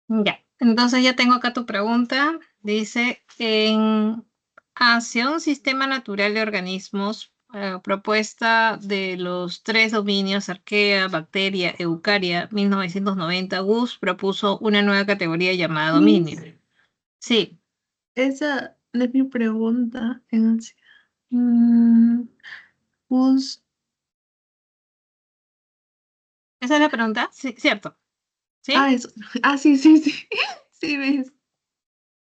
Ya, entonces ya tengo acá tu pregunta. Dice, hacia un sistema natural de organismos, propuesta de los tres dominios, arquea, bacteria, eucaria, 1990, Gus propuso una nueva categoría llamada dominio. Miss, Sí, esa es mi pregunta en ansiedad. Mm, pues, esa es la pregunta. Sí, cierto. ¿Sí? eso. Sí, sí, sí. Sí, ves.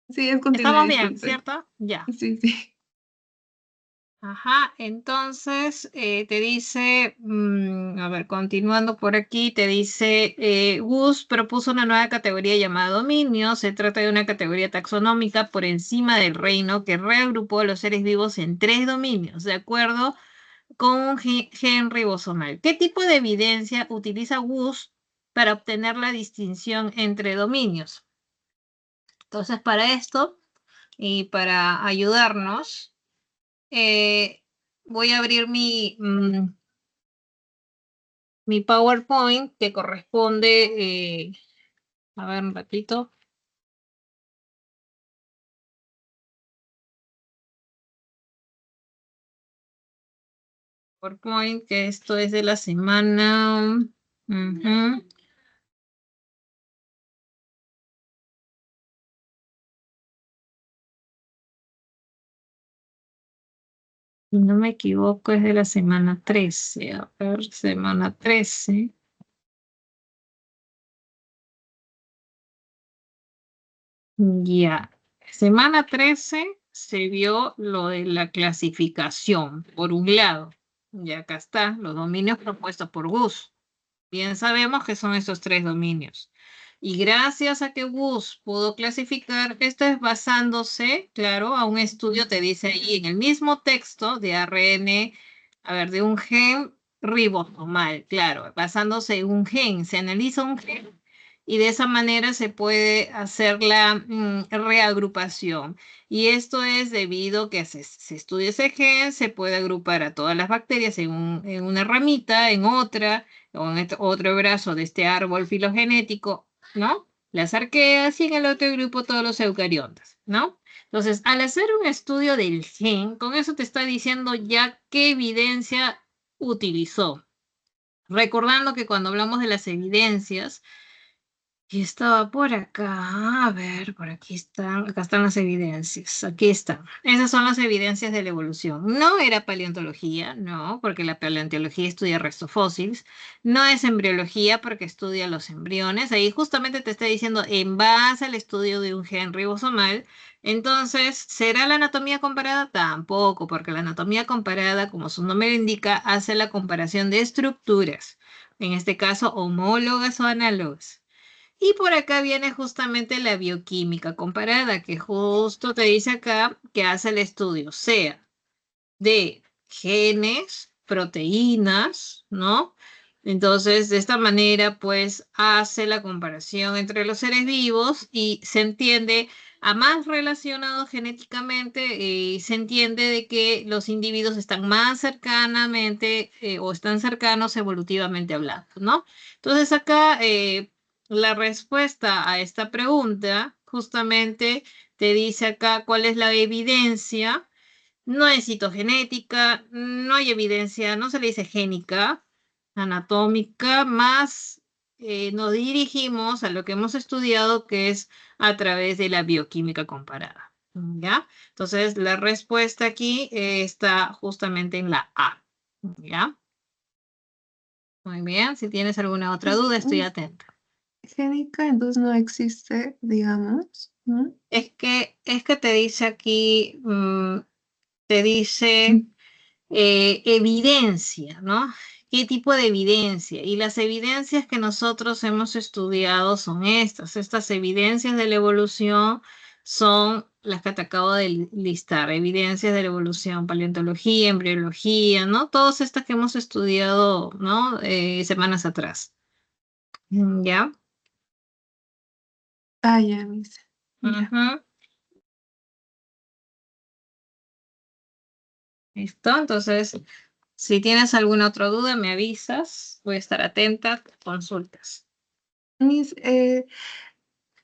Sí, es continua, Estamos bien, disculpe. ¿cierto? Ya. Sí, sí. Ajá, entonces te dice, a ver, continuando por aquí, te dice, Gus propuso una nueva categoría llamada dominio. Se trata de una categoría taxonómica por encima del reino que reagrupó a los seres vivos en tres dominios, de acuerdo con un gen ribosomal. ¿Qué tipo de evidencia utiliza Gus para obtener la distinción entre dominios? Entonces, para esto y para ayudarnos, eh, voy a abrir mi PowerPoint que corresponde, a ver un ratito, PowerPoint, que esto es de la semana. Ujú. Si no me equivoco, es de la semana 13. A ver, semana 13. Ya. Semana 13 se vio lo de la clasificación, por un lado. Y acá está, los dominios propuestos por Gus. Bien sabemos que son esos tres dominios. Y gracias a que Gus pudo clasificar, esto es basándose, claro, a un estudio, te dice ahí en el mismo texto de ARN, a ver, de un gen ribosomal, claro, basándose en un gen, se analiza un gen y de esa manera se puede hacer la reagrupación. Y esto es debido a que se estudia ese gen, se puede agrupar a todas las bacterias en una ramita, en otra, o en otro brazo de este árbol filogenético, ¿no? Las arqueas y en el otro grupo todos los eucariotas, ¿no? Entonces, al hacer un estudio del gen, con eso te está diciendo ya qué evidencia utilizó. Recordando que cuando hablamos de las evidencias, y estaba por acá, a ver, por aquí están, acá están las evidencias, aquí están. Esas son las evidencias de la evolución. No era paleontología, no, porque la paleontología estudia restos fósiles. No es embriología porque estudia los embriones. Ahí justamente te está diciendo en base al estudio de un gen ribosomal. Entonces, ¿será la anatomía comparada? Tampoco, porque la anatomía comparada, como su nombre lo indica, hace la comparación de estructuras. En este caso, homólogas o análogas. Y por acá viene justamente la bioquímica comparada, que justo te dice acá que hace el estudio, sea de genes, proteínas, ¿no? Entonces, de esta manera, pues hace la comparación entre los seres vivos y se entiende, a más relacionados genéticamente, se entiende de que los individuos están más cercanamente o están cercanos evolutivamente hablando, ¿no? Entonces, acá la respuesta a esta pregunta justamente te dice acá cuál es la evidencia. No es citogenética, no hay evidencia, no se le dice génica, anatómica, más nos dirigimos a lo que hemos estudiado, que es a través de la bioquímica comparada. ¿Ya? Entonces, la respuesta aquí está justamente en la A. ¿Ya? Muy bien, si tienes alguna otra Pues, duda, estoy atenta. génica, entonces no existe, digamos, ¿no? Es que te dice aquí, te dice evidencia, ¿no? ¿Qué tipo de evidencia? Y las evidencias que nosotros hemos estudiado son estas. Estas evidencias de la evolución son las que te acabo de listar. Evidencias de la evolución, paleontología, embriología, ¿no? Todas estas que hemos estudiado, ¿no? Semanas atrás. ¿Ya? Ya, Miss. Ya. Ujú. ¿Listo? Entonces, si tienes alguna otra duda, me avisas. Voy a estar atenta. Consultas. Miss,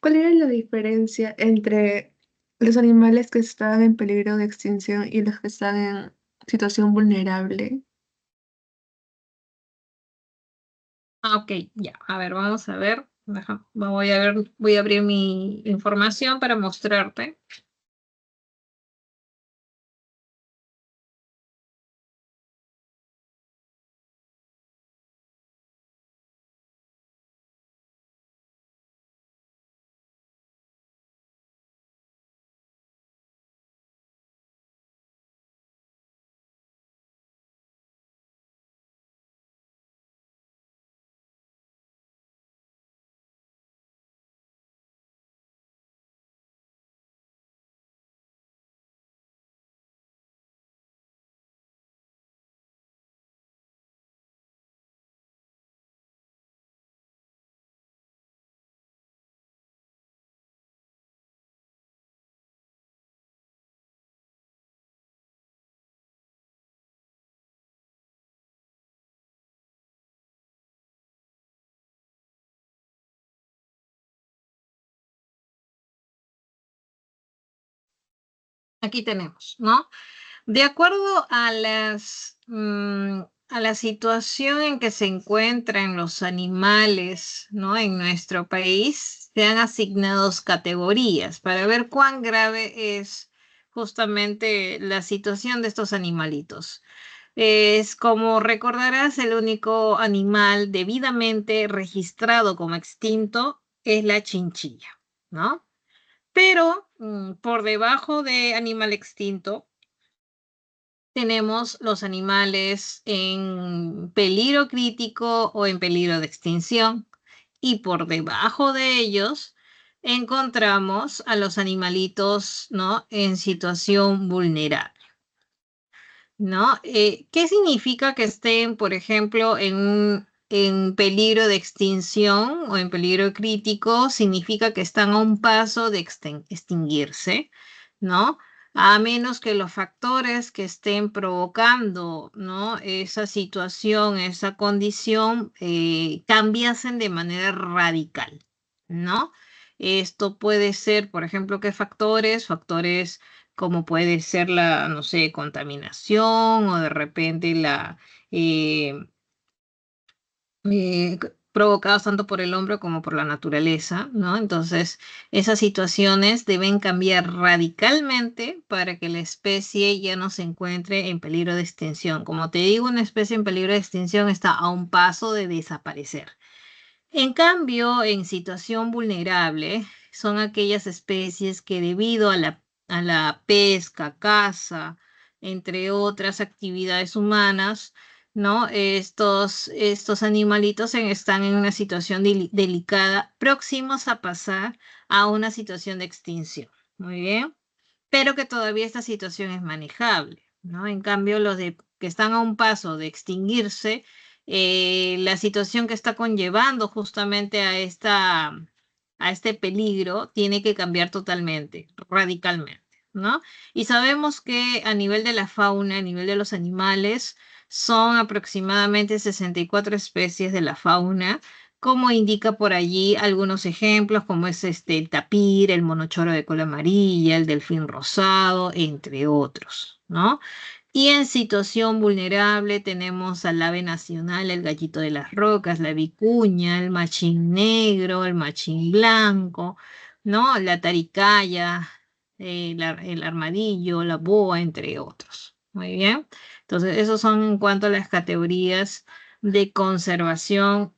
¿Cuál era la diferencia entre los animales que están en peligro de extinción y los que están en situación vulnerable? Ah, ok, ya. A ver, vamos a ver. Voy a ver, voy a abrir mi información para mostrarte. Aquí tenemos, ¿no? De acuerdo a a la situación en que se encuentran los animales, ¿no? En nuestro país, se han asignado categorías para ver cuán grave es justamente la situación de estos animalitos. Es como recordarás, el único animal debidamente registrado como extinto es la chinchilla, ¿no? Pero por debajo de animal extinto tenemos los animales en peligro crítico o en peligro de extinción. Y por debajo de ellos encontramos a los animalitos, ¿no? En situación vulnerable, ¿no? ¿Qué significa que estén, por ejemplo, en peligro de extinción o en peligro crítico? Significa que están a un paso de extinguirse, ¿no? A menos que los factores que estén provocando, ¿no? Esa situación, esa condición, cambiasen de manera radical, ¿no? Esto puede ser, por ejemplo, ¿qué factores? Factores como puede ser la, no sé, contaminación o de repente eh, provocados tanto por el hombre como por la naturaleza, ¿no? Entonces, esas situaciones deben cambiar radicalmente para que la especie ya no se encuentre en peligro de extinción. Como te digo, una especie en peligro de extinción está a un paso de desaparecer. En cambio, en situación vulnerable son aquellas especies que debido a la pesca, caza, entre otras actividades humanas, ¿no? Estos animalitos están en una situación delicada, próximos a pasar a una situación de extinción. Muy bien, pero que todavía esta situación es manejable, ¿no? En cambio, que están a un paso de extinguirse, la situación que está conllevando justamente a este peligro tiene que cambiar totalmente, radicalmente, ¿no? Y sabemos que a nivel de la fauna, a nivel de los animales, son aproximadamente 64 especies de la fauna, como indica por allí algunos ejemplos, como es el tapir, el monochoro de cola amarilla, el delfín rosado, entre otros, ¿no? Y en situación vulnerable tenemos al ave nacional, el gallito de las rocas, la vicuña, el machín negro, el machín blanco, ¿no? La taricaya, el armadillo, la boa, entre otros. Muy bien. Entonces, esos son en cuanto a las categorías de conservación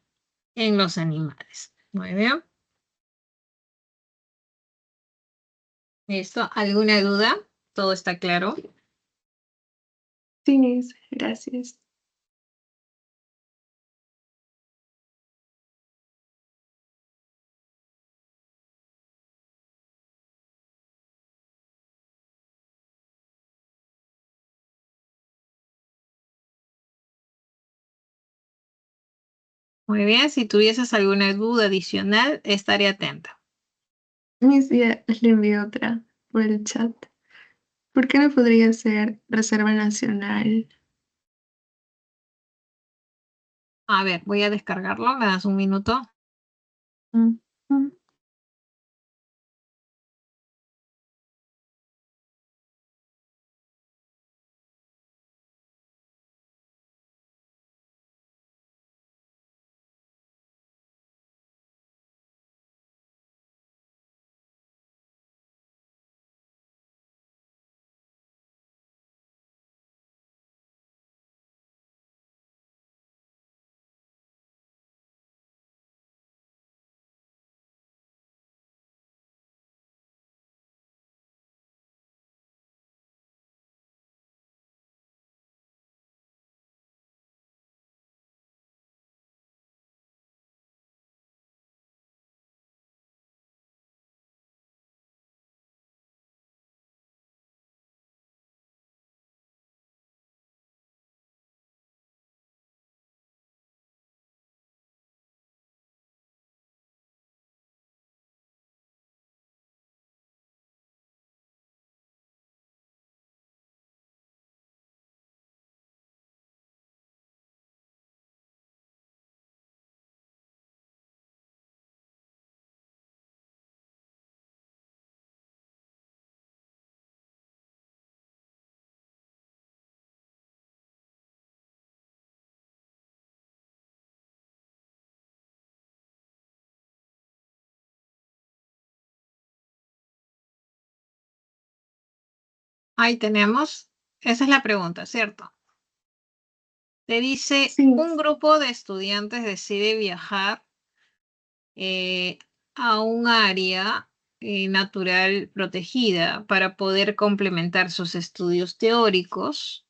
en los animales. Muy bien. ¿Listo? ¿Alguna duda? ¿Todo está claro? Sí, gracias. Muy bien. Si tuvieses alguna duda adicional, estaré atenta. Mis días le envío otra por el chat. ¿Por qué no podría ser Reserva Nacional? A ver, voy a descargarlo. ¿Me das un minuto? Mm, mm. Ahí tenemos. Esa es la pregunta, ¿cierto? Te dice, Sí, un grupo de estudiantes decide viajar a un área natural protegida para poder complementar sus estudios teóricos.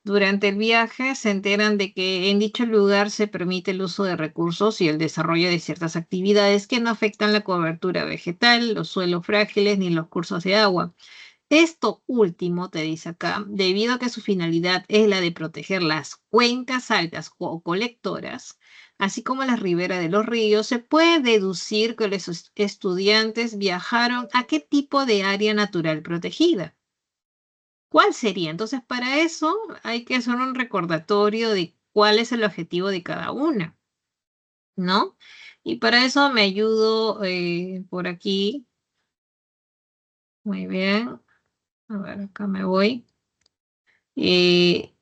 Durante el viaje se enteran de que en dicho lugar se permite el uso de recursos y el desarrollo de ciertas actividades que no afectan la cobertura vegetal, los suelos frágiles ni los cursos de agua. Esto último, te dice acá, debido a que su finalidad es la de proteger las cuencas altas o colectoras, así como las riberas de los ríos, se puede deducir que los estudiantes viajaron a qué tipo de área natural protegida. ¿Cuál sería? Entonces, para eso hay que hacer un recordatorio de cuál es el objetivo de cada una, ¿no? Y para eso me ayudo por aquí. Muy bien. A ver, acá me voy. Eh,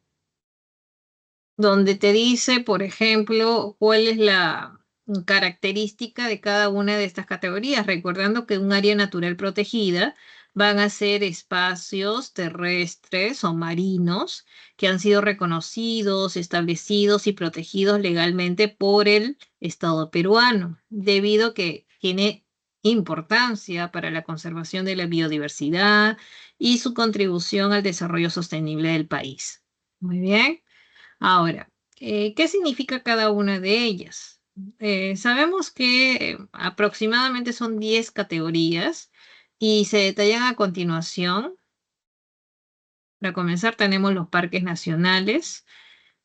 donde te dice, por ejemplo, cuál es la característica de cada una de estas categorías, recordando que un área natural protegida van a ser espacios terrestres o marinos que han sido reconocidos, establecidos y protegidos legalmente por el Estado peruano, debido a que tiene importancia para la conservación de la biodiversidad y su contribución al desarrollo sostenible del país. Muy bien. Ahora, ¿qué significa cada una de ellas? Sabemos que aproximadamente son 10 categorías y se detallan a continuación. Para comenzar, tenemos los parques nacionales.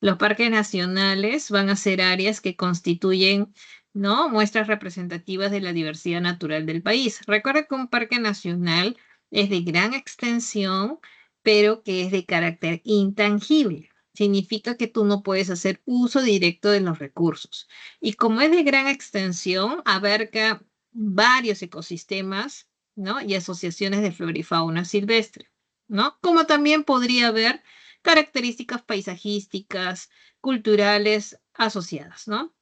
Los parques nacionales van a ser áreas que constituyen, ¿no?, muestras representativas de la diversidad natural del país. Recuerda que un parque nacional es de gran extensión, pero que es de carácter intangible. Significa que tú no puedes hacer uso directo de los recursos. Y como es de gran extensión, abarca varios ecosistemas, ¿no?, y asociaciones de flora y fauna silvestre, ¿no? Como también podría haber características paisajísticas, culturales asociadas, ¿no?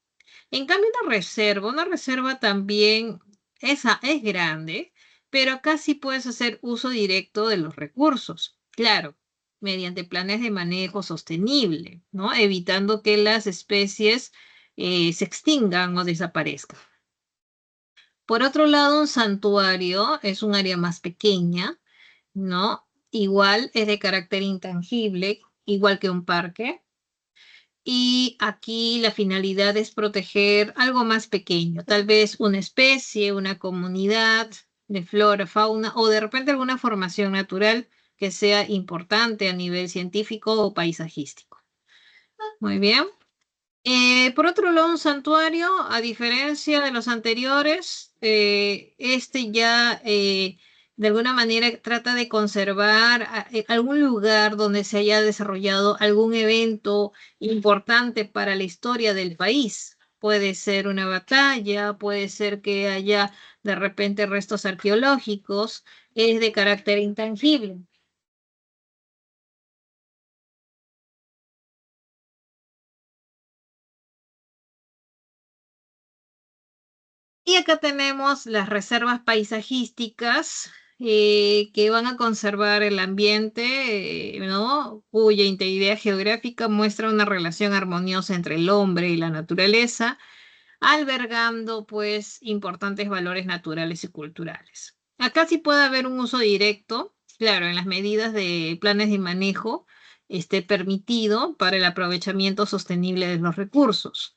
En cambio, una reserva también es grande, pero acá sí puedes hacer uso directo de los recursos, claro, mediante planes de manejo sostenible, ¿no? Evitando que las especies se extingan o desaparezcan. Por otro lado, un santuario es un área más pequeña, ¿no? Igual es de carácter intangible, igual que un parque. Y aquí la finalidad es proteger algo más pequeño, tal vez una especie, una comunidad de flora, fauna o de repente alguna formación natural que sea importante a nivel científico o paisajístico. Muy bien. Por otro lado, un santuario, a diferencia de los anteriores, este ya de alguna manera trata de conservar algún lugar donde se haya desarrollado algún evento importante para la historia del país. Puede ser una batalla, puede ser que haya de repente restos arqueológicos, es de carácter intangible. Y acá tenemos las reservas paisajísticas que van a conservar el ambiente, ¿no?, cuya integridad geográfica muestra una relación armoniosa entre el hombre y la naturaleza, albergando pues importantes valores naturales y culturales. Acá sí puede haber un uso directo, claro, en las medidas de planes de manejo esté permitido para el aprovechamiento sostenible de los recursos.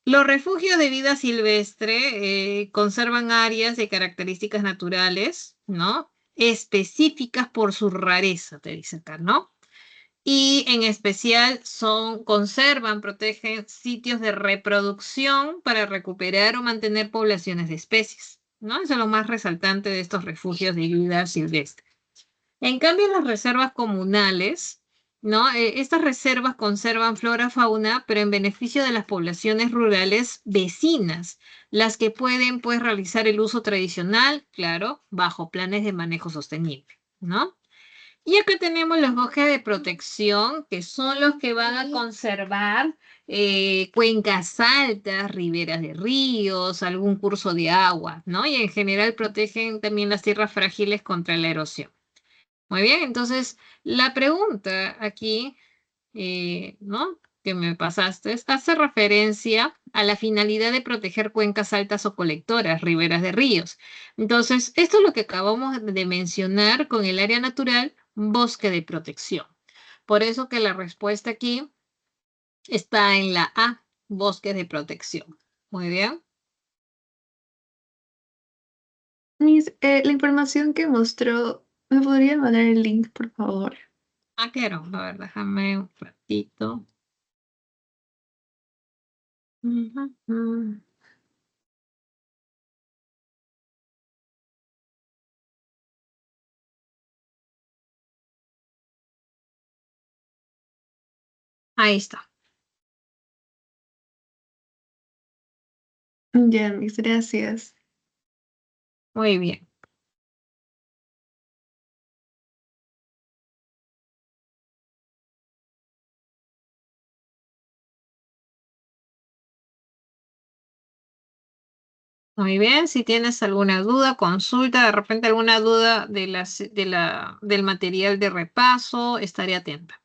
Los refugios de vida silvestre conservan áreas de características naturales, ¿no?, específicas por su rareza, te dice acá, ¿no? Y en especial conservan, protegen sitios de reproducción para recuperar o mantener poblaciones de especies, ¿no? Eso es lo más resaltante de estos refugios de vida silvestre. En cambio, las reservas comunales, ¿no? Estas reservas conservan flora, fauna, pero en beneficio de las poblaciones rurales vecinas, las que pueden, pues, realizar el uso tradicional, claro, bajo planes de manejo sostenible, ¿no? Y acá tenemos los bosques de protección, que son los que van a conservar cuencas altas, riberas de ríos, algún curso de agua, ¿no? Y en general protegen también las tierras frágiles contra la erosión. Muy bien, entonces la pregunta aquí, ¿no? Que me pasaste, hace referencia a la finalidad de proteger cuencas altas o colectoras, riberas de ríos. Entonces, esto es lo que acabamos de mencionar con el área natural, bosque de protección. Por eso que la respuesta aquí está en la A, bosque de protección. Muy bien. La información que mostró, ¿me podría mandar el link, por favor? Ah, quiero. A ver, déjame un ratito. Ujú, ujú. Ahí está. Ya, mis gracias. Muy bien. Muy bien, si tienes alguna duda, consulta, de repente alguna duda del material de repaso, estaré atenta.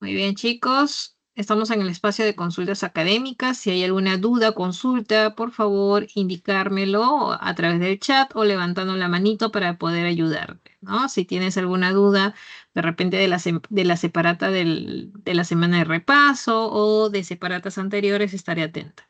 Muy bien, chicos, estamos en el espacio de consultas académicas. Si hay alguna duda, consulta, por favor, indicármelo a través del chat o levantando la manito para poder ayudarte, ¿no? Si tienes alguna duda, de repente de la separata de la semana de repaso o de separatas anteriores, estaré atenta.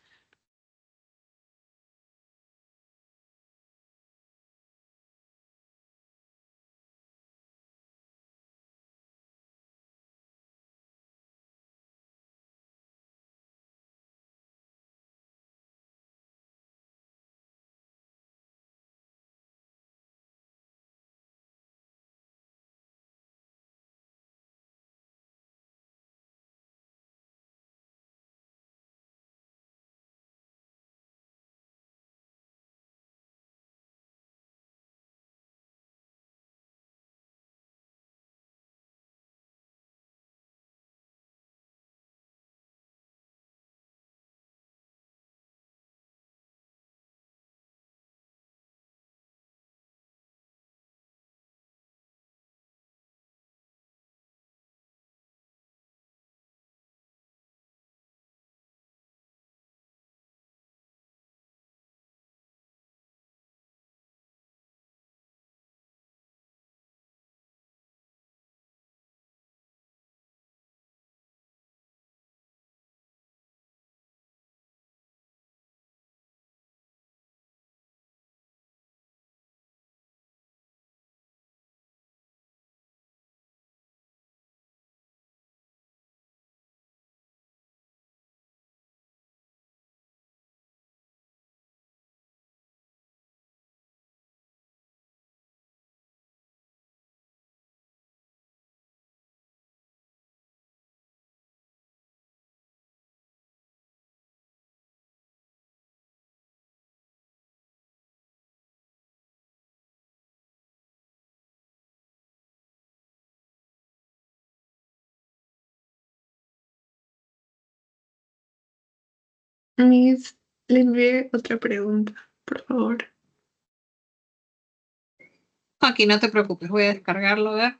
Miss, le envié otra pregunta, por favor. Aquí no te preocupes, voy a descargarlo, a ver.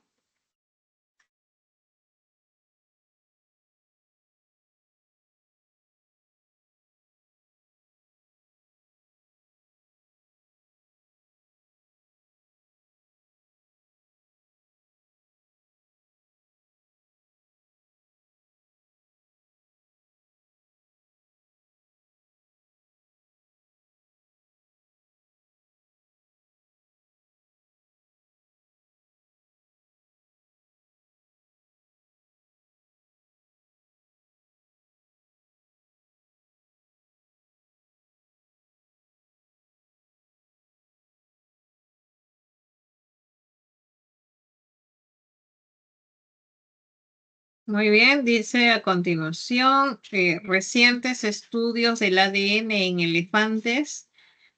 Muy bien, dice a continuación, recientes estudios del ADN en elefantes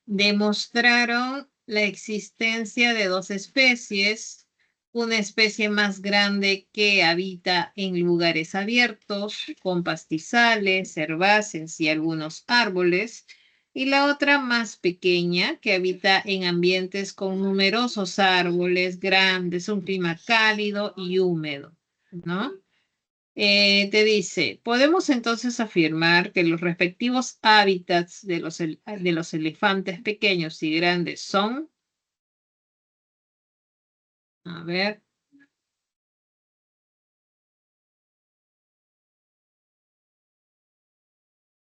demostraron la existencia de dos especies, una especie más grande que habita en lugares abiertos, con pastizales, herbáceas y algunos árboles, Y la otra más pequeña, que habita en ambientes con numerosos árboles grandes, un clima cálido y húmedo, ¿no? Te dice, podemos entonces afirmar que los respectivos hábitats de los elefantes pequeños y grandes son, a ver,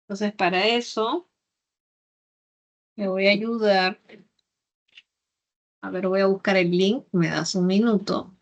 entonces para eso me voy a ayudar. A ver, voy a buscar el link, me das un minuto.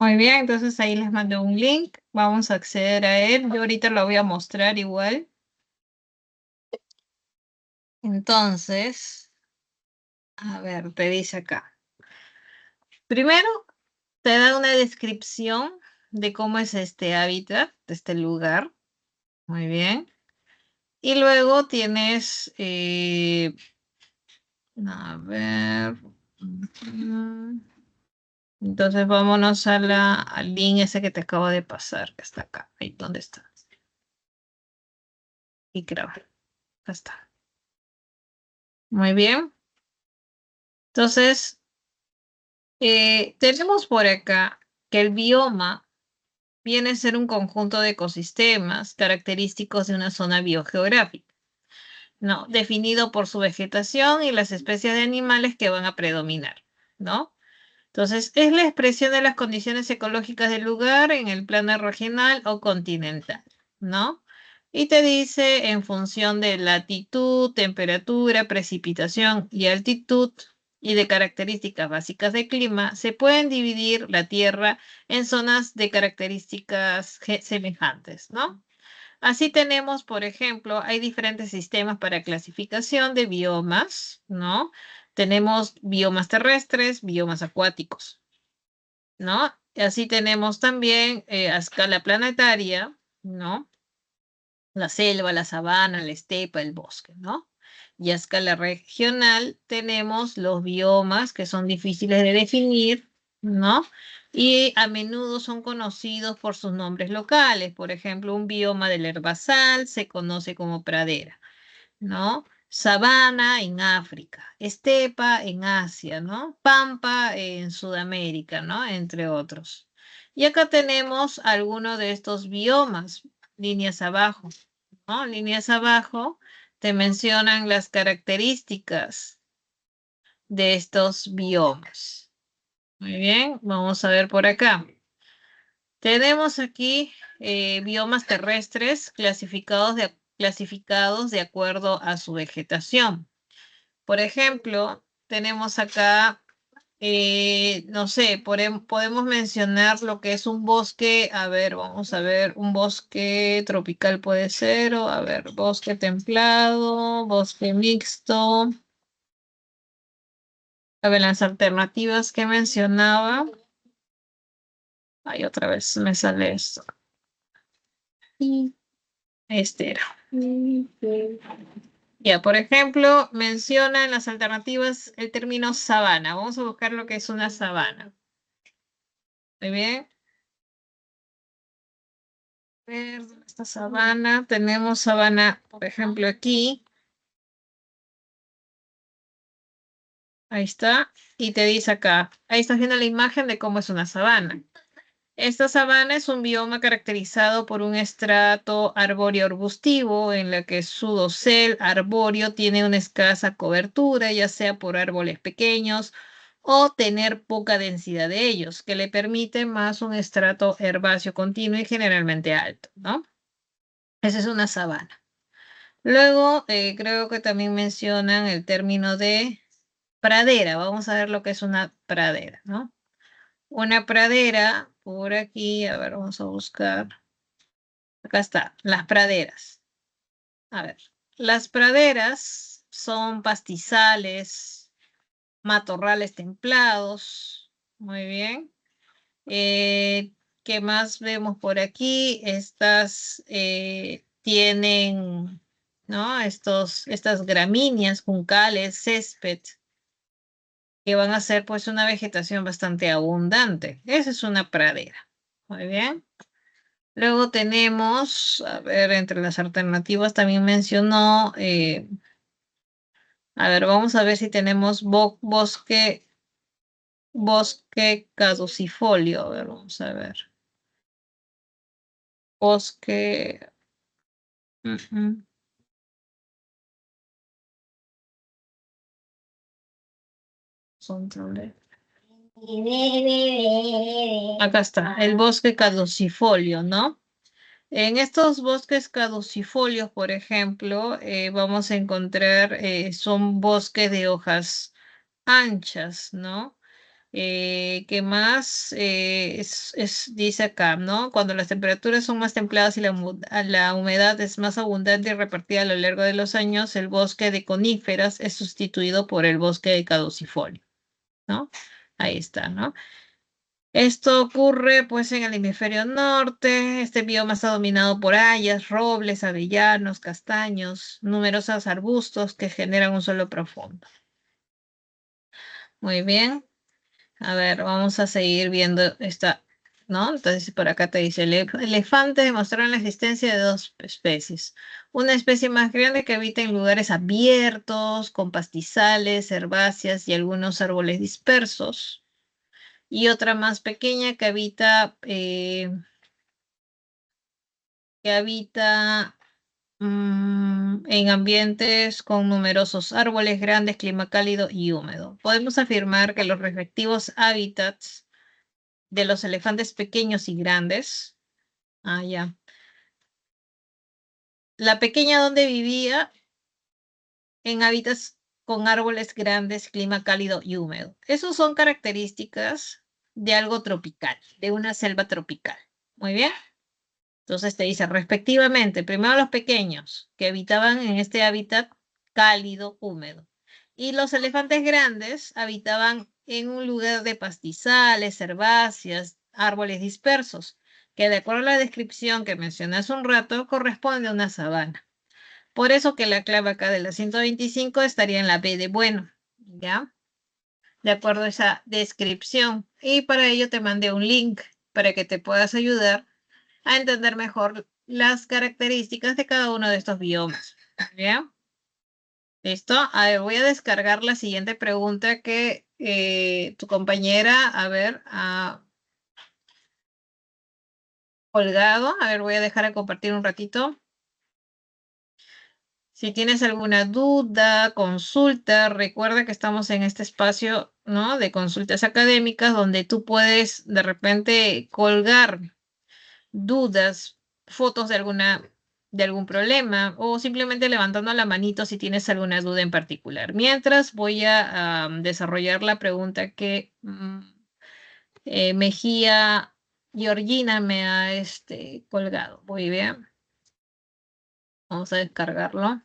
Muy bien, entonces ahí les mando un link. Vamos a acceder a él. Yo ahorita lo voy a mostrar igual. Entonces, a ver, te dice acá. Primero, te da una descripción de cómo es este hábitat, de este lugar. Muy bien. Y luego tienes, a ver. Entonces vámonos a al link ese que te acabo de pasar, que está acá. Ahí, ¿dónde está? Y creo, acá está. Muy bien. Entonces, tenemos por acá que el bioma viene a ser un conjunto de ecosistemas característicos de una zona biogeográfica, ¿no? Definido por su vegetación y las especies de animales que van a predominar, ¿no? Entonces, es la expresión de las condiciones ecológicas del lugar en el plano regional o continental, ¿no? Y te dice en función de latitud, temperatura, precipitación y altitud y de características básicas del clima, se pueden dividir la Tierra en zonas de características semejantes, ¿no? Así tenemos, por ejemplo, hay diferentes sistemas para clasificación de biomas, ¿no? Tenemos biomas terrestres, biomas acuáticos, ¿no? Y así tenemos también a escala planetaria, ¿no? La selva, la sabana, la estepa, el bosque, ¿no? Y a escala regional tenemos los biomas que son difíciles de definir, ¿no? Y a menudo son conocidos por sus nombres locales. Por ejemplo, un bioma del herbazal se conoce como pradera, ¿no? Sabana en África, estepa en Asia, ¿no? Pampa en Sudamérica, ¿no? Entre otros. Y acá tenemos algunos de estos biomas, líneas abajo, ¿no? Líneas abajo te mencionan las características de estos biomas. Muy bien, vamos a ver por acá. Tenemos aquí biomas terrestres clasificados de acuerdo a su vegetación. Por ejemplo, tenemos acá no sé, podemos mencionar lo que es un bosque, a ver, vamos a ver, un bosque tropical puede ser, o a ver, bosque templado, bosque mixto. A ver, las alternativas que mencionaba. Ay, otra vez me sale esto. Este era. Ya, por ejemplo, menciona en las alternativas el término sabana. Vamos a buscar lo que es una sabana. Muy bien. A ver, ¿dónde está sabana? Tenemos sabana, por ejemplo, aquí. Ahí está. Y te dice acá. Ahí estás viendo la imagen de cómo es una sabana. Esta sabana es un bioma caracterizado por un estrato arbóreo arbustivo en la que su dosel arbóreo tiene una escasa cobertura, ya sea por árboles pequeños o tener poca densidad de ellos, que le permite más un estrato herbáceo continuo y generalmente alto, ¿no? Esa es una sabana. Luego, creo que también mencionan el término de pradera. Vamos a ver lo que es una pradera, ¿no? Una pradera, por aquí, a ver, vamos a buscar. Acá está, las praderas. A ver, las praderas son pastizales, matorrales templados. Muy bien. ¿Qué más vemos por aquí? Estas tienen, ¿no? Estas gramíneas, juncales, césped, que van a ser pues una vegetación bastante abundante. Esa es una pradera. Muy bien. Luego tenemos, a ver, entre las alternativas también mencionó, a ver, vamos a ver si tenemos bosque caducifolio. A ver, vamos a ver. Bosque. Ujú. Control. Acá está, el bosque caducifolio, ¿no? En estos bosques caducifolios, por ejemplo, vamos a encontrar, son bosques de hojas anchas, ¿no? ¿Qué más? Dice acá, ¿no? Cuando las temperaturas son más templadas y la humedad es más abundante y repartida a lo largo de los años, el bosque de coníferas es sustituido por el bosque de caducifolio, ¿no? Ahí está, ¿no? Esto ocurre pues en el hemisferio norte. Este bioma está dominado por hayas, robles, avellanos, castaños, numerosos arbustos que generan un suelo profundo. Muy bien. A ver, vamos a seguir viendo esta, ¿no? Entonces por acá te dice, elefantes demostraron la existencia de dos especies. Una especie más grande que habita en lugares abiertos, con pastizales, herbáceas y algunos árboles dispersos. Y otra más pequeña que habita en ambientes con numerosos árboles grandes, clima cálido y húmedo. Podemos afirmar que los respectivos hábitats de los elefantes pequeños y grandes. Ah, ya. La pequeña donde vivía en hábitats con árboles grandes, clima cálido y húmedo. Esas son características de algo tropical, de una selva tropical. Muy bien. Entonces te dice, respectivamente, primero los pequeños que habitaban en este hábitat cálido, húmedo. Y los elefantes grandes habitaban en un lugar de pastizales, herbáceas, árboles dispersos, que de acuerdo a la descripción que mencioné hace un rato, corresponde a una sabana. Por eso que la clave acá de la 125 estaría en la B de bueno, ¿ya? De acuerdo a esa descripción. Y para ello te mandé un link para que te puedas ayudar a entender mejor las características de cada uno de estos biomas. ¿Bien? ¿Listo? A ver, voy a descargar la siguiente pregunta que tu compañera, a ver, ha colgado. A ver, voy a dejar de compartir un ratito. Si tienes alguna duda, consulta, recuerda que estamos en este espacio, ¿no? De consultas académicas donde tú puedes de repente colgar dudas, fotos de alguna de algún problema o simplemente levantando la manito si tienes alguna duda en particular. Mientras voy a desarrollar la pregunta que Mejía Georgina me ha colgado. Muy bien, vamos a descargarlo.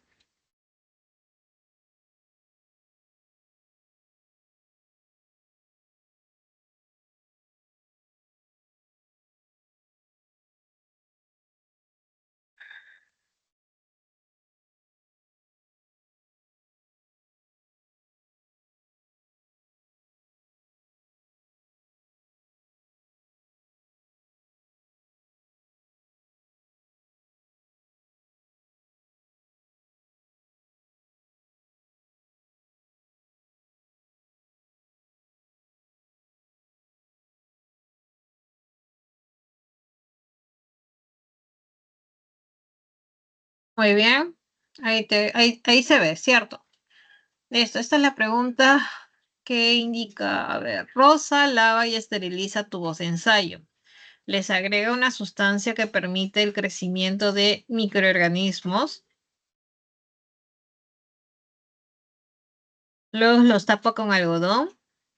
Muy bien, ahí se ve, ¿cierto? Listo, esta es la pregunta que indica, a ver, Rosa lava y esteriliza tubos de ensayo. Les agrega una sustancia que permite el crecimiento de microorganismos. Luego los tapa con algodón.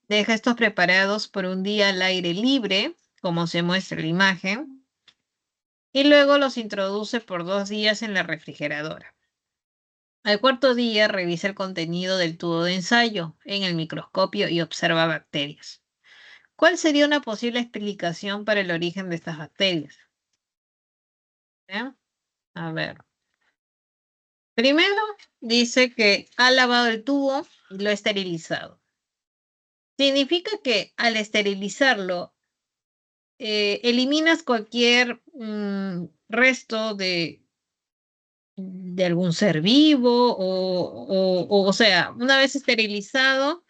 Deja estos preparados por un día al aire libre, como se muestra en la imagen. Y luego los introduce por 2 días en la refrigeradora. Al cuarto día revisa el contenido del tubo de ensayo en el microscopio y observa bacterias. ¿Cuál sería una posible explicación para el origen de estas bacterias? ¿Bien? A ver. Primero dice que ha lavado el tubo y lo ha esterilizado. Significa que al esterilizarlo, eliminas cualquier resto de algún ser vivo o sea, una vez esterilizado,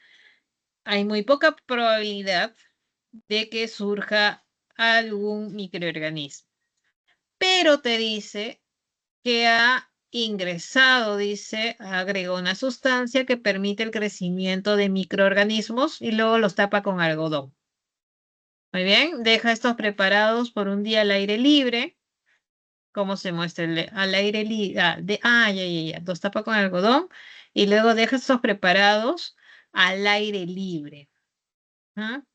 hay muy poca probabilidad de que surja algún microorganismo. Pero te dice que ha ingresado, dice, agregó una sustancia que permite el crecimiento de microorganismos y luego los tapa con algodón. Muy bien, deja estos preparados por un día al aire libre, como se muestra al aire libre. Ya. Los tapa con algodón y luego deja estos preparados al aire libre. ¿Ah?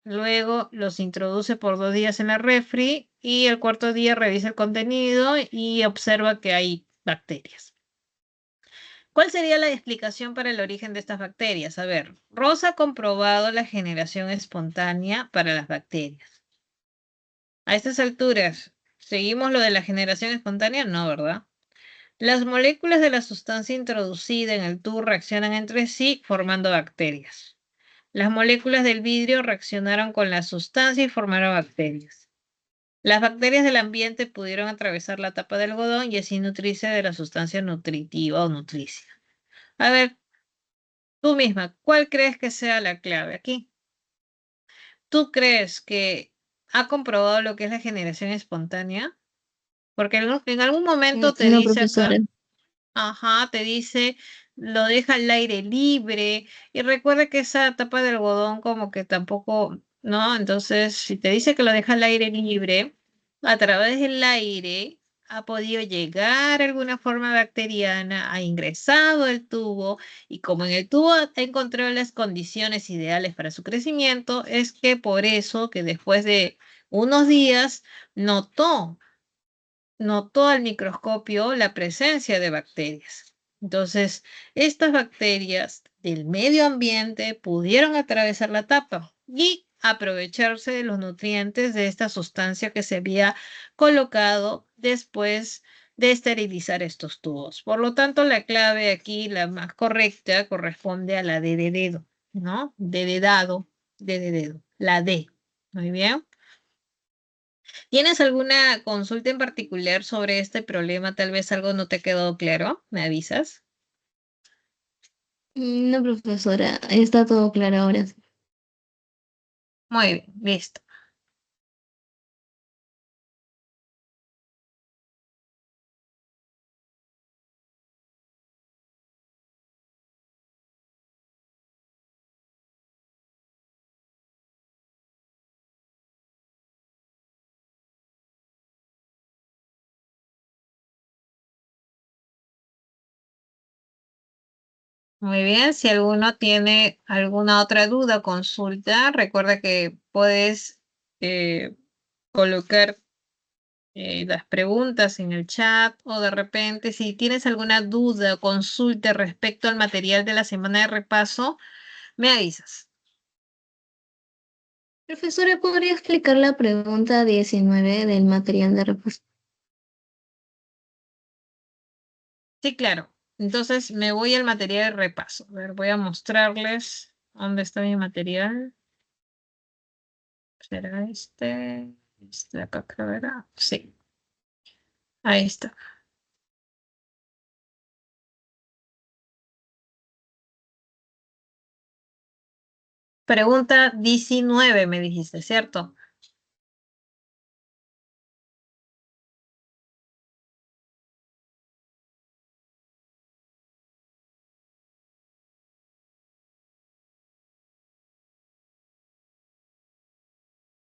Luego los introduce por 2 días en la refri y el cuarto día revisa el contenido y observa que hay bacterias. ¿Cuál sería la explicación para el origen de estas bacterias? A ver, Rosa ha comprobado la generación espontánea para las bacterias. A estas alturas, ¿seguimos lo de la generación espontánea? No, ¿verdad? Las moléculas de la sustancia introducida en el tubo reaccionan entre sí formando bacterias. Las moléculas del vidrio reaccionaron con la sustancia y formaron bacterias. Las bacterias del ambiente pudieron atravesar la tapa de algodón y así nutrirse de la sustancia nutritiva o nutricia. A ver, tú misma, ¿cuál crees que sea la clave aquí? ¿Tú crees que ha comprobado lo que es la generación espontánea? Porque en algún momento te No, dice profesora. acá, ajá, te dice, lo deja al aire libre. Y recuerda que esa tapa de algodón como que tampoco, ¿no? Entonces, si te dice que lo deja al aire libre, a través del aire ha podido llegar alguna forma bacteriana, ha ingresado el tubo y como en el tubo ha encontrado las condiciones ideales para su crecimiento, es que por eso que después de unos días notó al microscopio la presencia de bacterias. Entonces, estas bacterias del medio ambiente pudieron atravesar la tapa y aprovecharse de los nutrientes de esta sustancia que se había colocado después de esterilizar estos tubos. Por lo tanto, la clave aquí, la más correcta, corresponde a la D de dedo, ¿no? D de dado, D de dedo, la D. Muy bien. ¿Tienes alguna consulta en particular sobre este problema? Tal vez algo no te quedó claro. ¿Me avisas? No, profesora, está todo claro ahora. Muy bien, listo. Muy bien, si alguno tiene alguna otra duda, consulta, recuerda que puedes colocar las preguntas en el chat o de repente si tienes alguna duda o consulta respecto al material de la semana de repaso, me avisas. Profesora, ¿podría explicar la pregunta 19 del material de repaso? Sí, claro. Entonces me voy al material de repaso. A ver, voy a mostrarles dónde está mi material. ¿Será este? Este de acá creo era. Sí, ahí está. Pregunta 19 me dijiste, ¿cierto?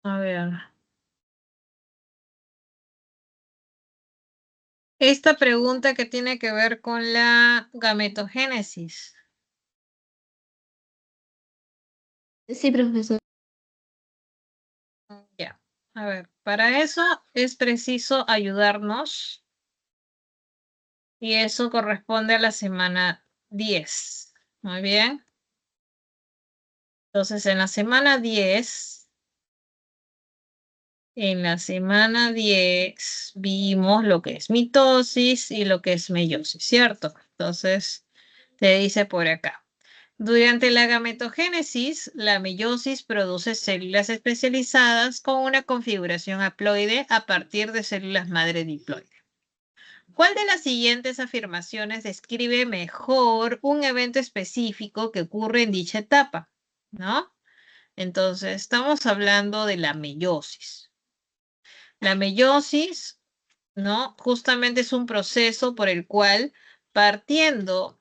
A ver. Esta pregunta que tiene que ver con la gametogénesis. Sí, profesor. Ya. A ver, para eso es preciso ayudarnos y eso corresponde a la semana 10. Muy bien. Entonces, en la semana 10 vimos lo que es mitosis y lo que es meiosis, ¿cierto? Entonces, te dice por acá. Durante la gametogénesis, la meiosis produce células especializadas con una configuración haploide a partir de células madre diploide. ¿Cuál de las siguientes afirmaciones describe mejor un evento específico que ocurre en dicha etapa? ¿No? Entonces, estamos hablando de la meiosis. La meiosis, ¿no? Justamente es un proceso por el cual, partiendo,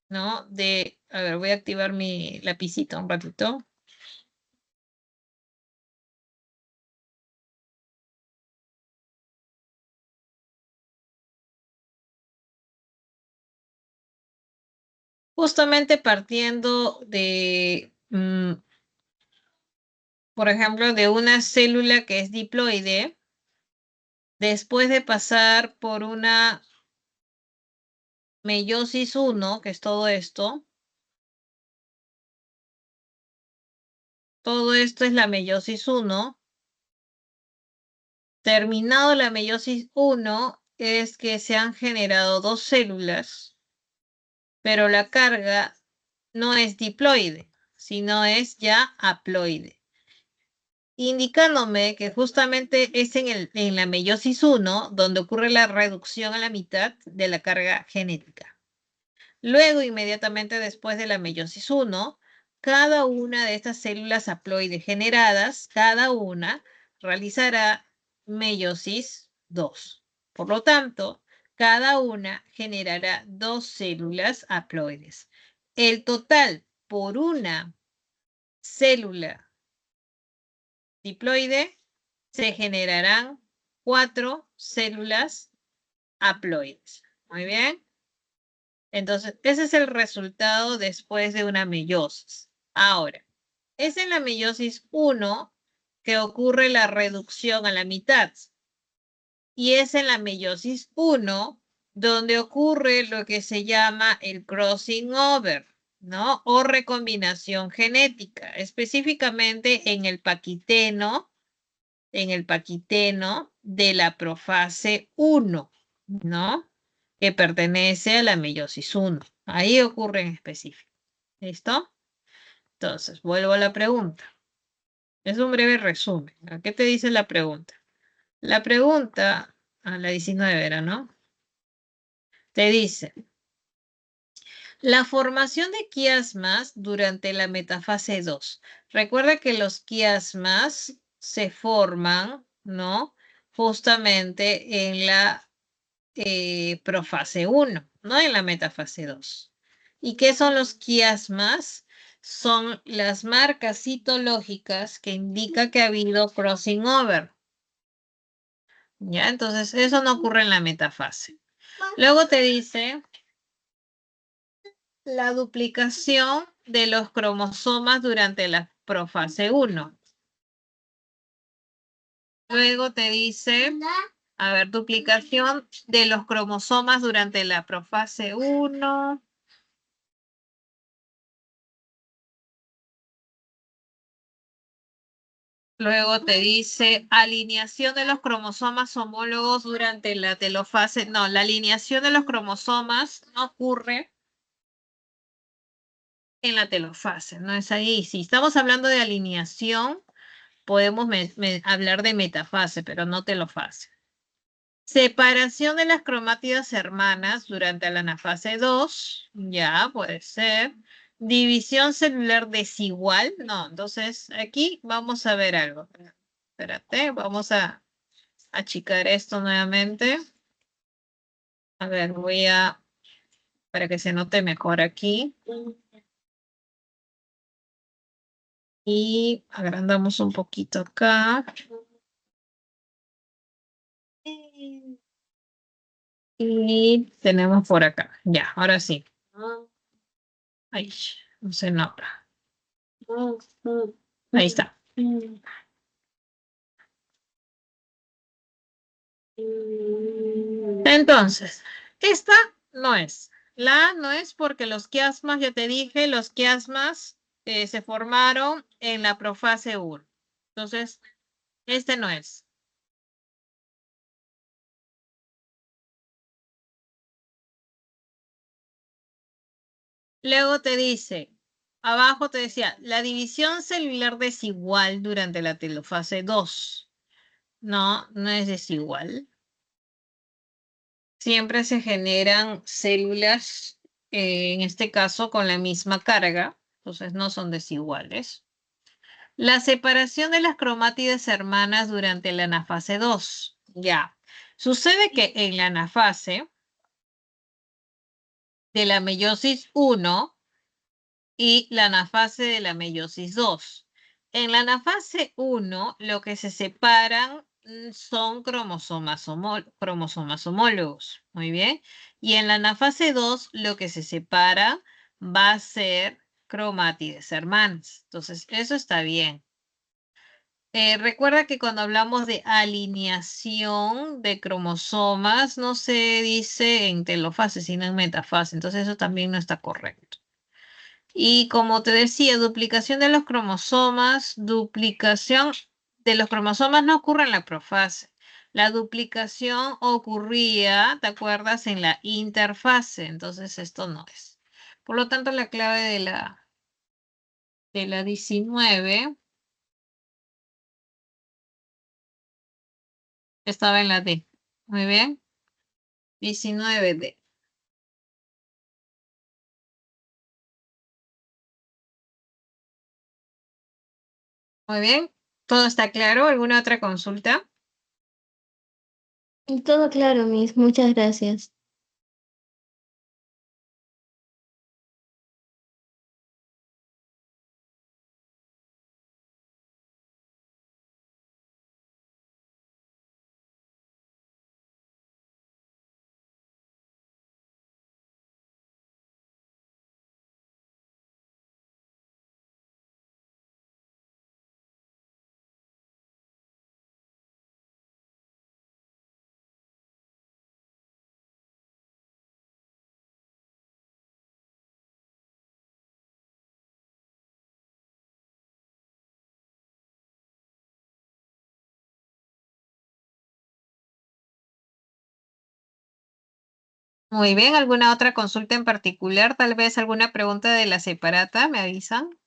¿no? A ver, voy a activar mi lapicito un ratito. Justamente partiendo de, por ejemplo, de una célula que es diploide, después de pasar por una meiosis 1, que es todo esto es la meiosis 1. Terminado la meiosis 1, es que se han generado dos células, pero la carga no es diploide, sino es ya haploide, indicándome que justamente es en la meiosis 1 donde ocurre la reducción a la mitad de la carga genética. Luego, inmediatamente después de la meiosis 1, cada una de estas células haploides generadas, cada una realizará meiosis 2. Por lo tanto, cada una generará dos células haploides. El total por una célula diploide se generarán 4 células haploides. Muy bien. Entonces, ese es el resultado después de una meiosis. Ahora, es en la meiosis 1 que ocurre la reducción a la mitad. Y es en la meiosis 1 donde ocurre lo que se llama el crossing over, ¿no? O recombinación genética, específicamente en el paquiteno de la profase 1, ¿no? Que pertenece a la meiosis 1. Ahí ocurre en específico. ¿Listo? Entonces, vuelvo a la pregunta. Es un breve resumen. ¿Qué te dice la pregunta? La pregunta, a la 19 era, ¿no? Te dice, la formación de quiasmas durante la metafase 2. Recuerda que los quiasmas se forman, ¿no? Justamente en la profase 1, no en la metafase 2. ¿Y qué son los quiasmas? Son las marcas citológicas que indican que ha habido crossing over. ¿Ya? Entonces, eso no ocurre en la metafase. Luego te dice la duplicación de los cromosomas durante la profase 1. Luego te dice, a ver, duplicación de los cromosomas durante la profase 1. Luego te dice alineación de los cromosomas homólogos durante la telofase. No, la alineación de los cromosomas no ocurre en la telofase, no es ahí. Si estamos hablando de alineación, podemos hablar de metafase, pero no telofase. Separación de las cromátidas hermanas durante la anafase 2, ya puede ser. División celular desigual, no, entonces aquí vamos a ver algo. Espérate, vamos a achicar esto nuevamente. A ver, para que se note mejor aquí. Y agrandamos un poquito acá. Y tenemos por acá. Ya, ahora sí. Ay, no se nota. Ahí está. Entonces, esta no es. La A no es porque los quiasmas, ya te dije, los quiasmas se formaron en la profase 1. Entonces, este no es. Luego te dice, abajo te decía, la división celular desigual durante la telofase 2. No, no es desigual. Siempre se generan células, en este caso con la misma carga, entonces no son desiguales. La separación de las cromátides hermanas durante la anafase 2. Ya. Sucede que en la anafase de la meiosis 1 y la anafase de la meiosis 2. En la anafase 1, lo que se separan son cromosomas homólogos. Muy bien. Y en la anafase 2, lo que se separa va a ser cromátides hermanas. Entonces, eso está bien. Recuerda que cuando hablamos de alineación de cromosomas, no se dice en telofase, sino en metafase. Entonces, eso también no está correcto. Y como te decía, duplicación de los cromosomas, duplicación de los cromosomas no ocurre en la profase. La duplicación ocurría, ¿te acuerdas? En la interfase. Entonces esto no es. Por lo tanto, la clave de la 19 estaba en la D. Muy bien. 19D. Muy bien. ¿Todo está claro? ¿Alguna otra consulta? Todo claro, Miss. Muchas gracias. Muy bien. ¿Alguna otra consulta en particular? Tal vez alguna pregunta de la separata, ¿me avisan?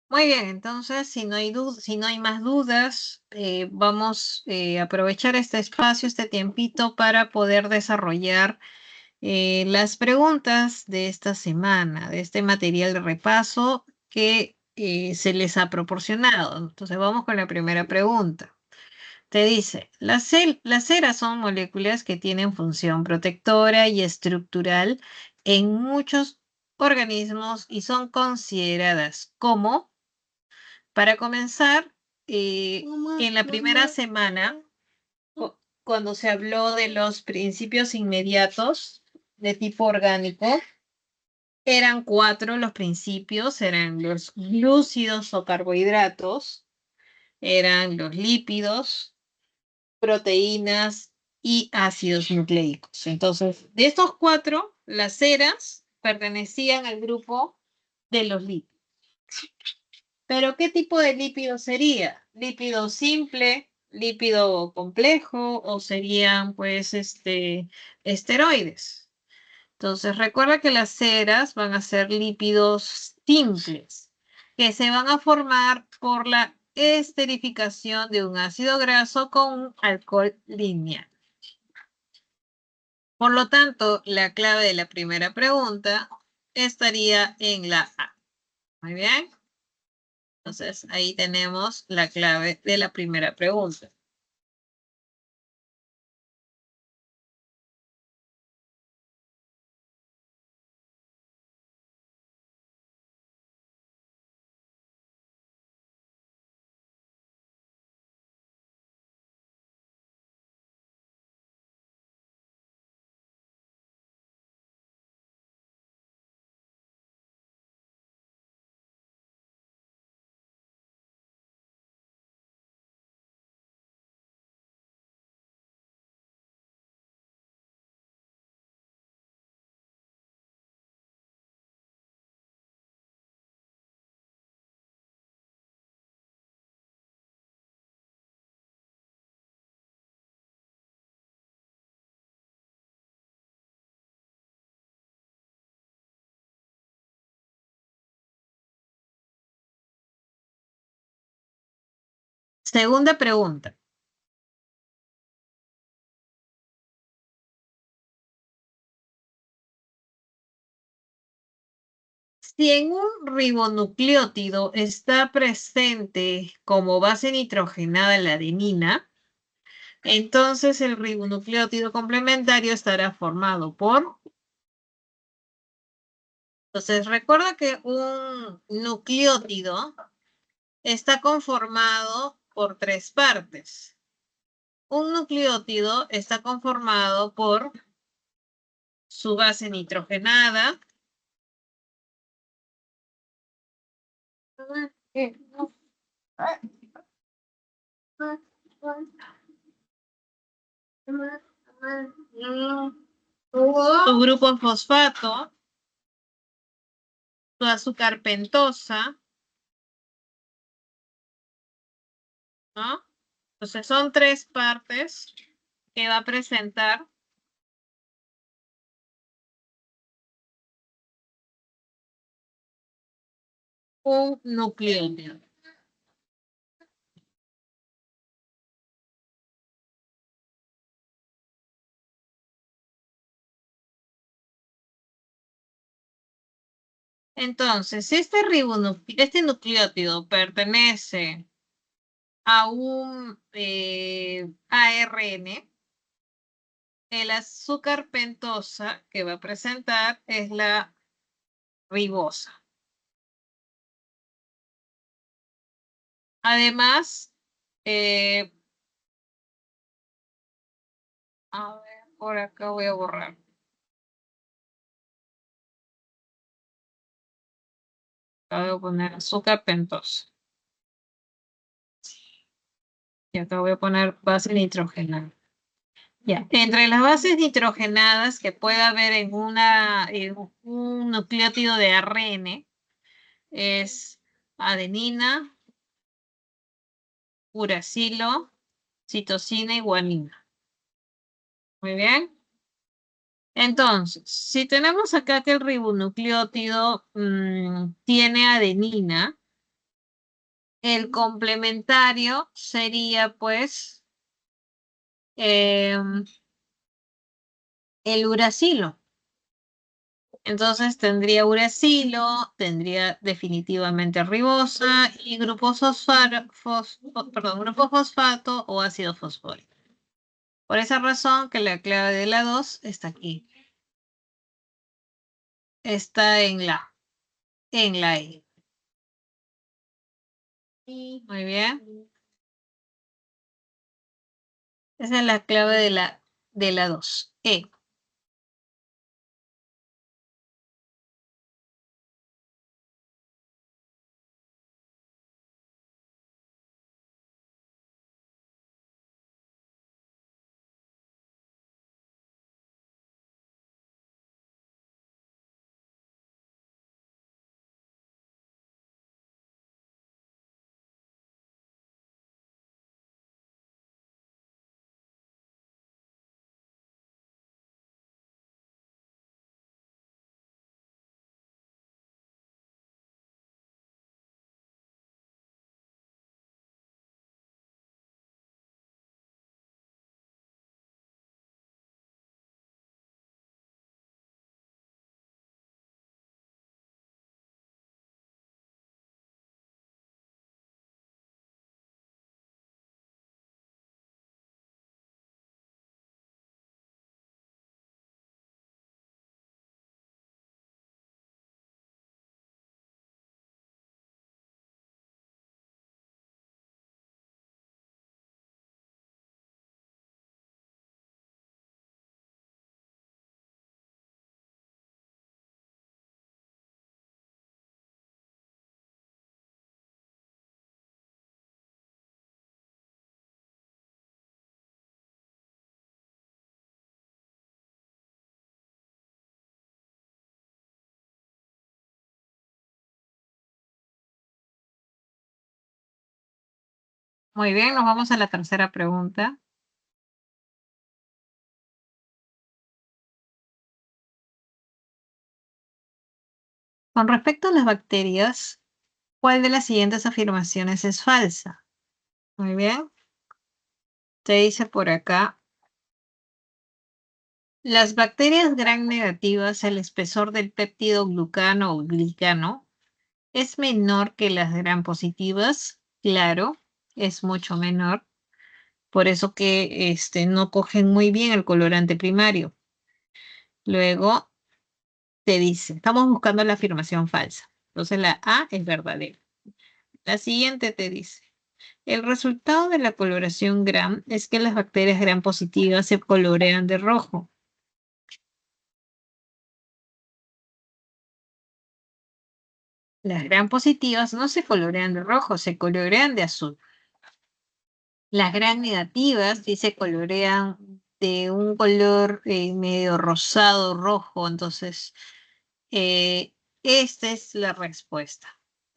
Muy bien, entonces, si no hay más dudas, vamos a aprovechar este espacio, este tiempito para poder desarrollar las preguntas de esta semana, de este material de repaso que se les ha proporcionado. Entonces, vamos con la primera pregunta. Te dice, las ceras son moléculas que tienen función protectora y estructural en muchos organismos y son consideradas como, para comenzar, en la primera semana, cuando se habló de los principios inmediatos de tipo orgánico, eran 4 los principios, eran los glúcidos o carbohidratos, eran los lípidos, proteínas y ácidos nucleicos. Entonces, de estos 4, las ceras pertenecían al grupo de los lípidos. Pero, ¿qué tipo de lípido sería? ¿Lípido simple, lípido complejo o serían, pues, esteroides? Entonces, recuerda que las ceras van a ser lípidos simples, que se van a formar por la esterificación de un ácido graso con un alcohol lineal. Por lo tanto, la clave de la primera pregunta estaría en la A. Muy bien. Entonces, ahí tenemos la clave de la primera pregunta. Segunda pregunta. Si en un ribonucleótido está presente como base nitrogenada la adenina, entonces el ribonucleótido complementario estará formado por... Entonces, recuerda que un nucleótido está conformado por 3 partes. Un nucleótido está conformado por su base nitrogenada, su grupo fosfato, su azúcar pentosa, ¿no? Entonces son 3 partes que va a presentar un nucleótido. Entonces, si este nucleótido pertenece a un ARN, el azúcar pentosa que va a presentar es la ribosa. Además, a ver, por acá voy a borrar. Acá voy a poner azúcar pentosa. Y acá voy a poner base nitrogenada. Ya. Entre las bases nitrogenadas que puede haber en un nucleótido de ARN es adenina, uracilo, citosina y guanina. Muy bien. Entonces, si tenemos acá que el ribonucleótido tiene adenina, El complementario sería, pues, el uracilo. Entonces tendría uracilo, tendría definitivamente ribosa y grupo grupo fosfato o ácido fosfórico. Por esa razón que la clave de la 2 está aquí. Está en la E. Muy bien. Esa es la clave de la 2. E. Muy bien, nos vamos a la tercera pregunta. Con respecto a las bacterias, ¿cuál de las siguientes afirmaciones es falsa? Muy bien. Te dice por acá, las bacterias gram negativas, el espesor del péptido glucano o glicano es menor que las gram positivas. Claro, es mucho menor. Por eso que no cogen muy bien el colorante primario. Luego te dice, estamos buscando la afirmación falsa. Entonces la A es verdadera. La siguiente te dice, el resultado de la coloración gram es que las bacterias gram positivas se colorean de rojo. Las gram positivas no se colorean de rojo, se colorean de azul. Las gram negativas sí se colorean de un color medio rosado, rojo. Entonces, esta es la respuesta.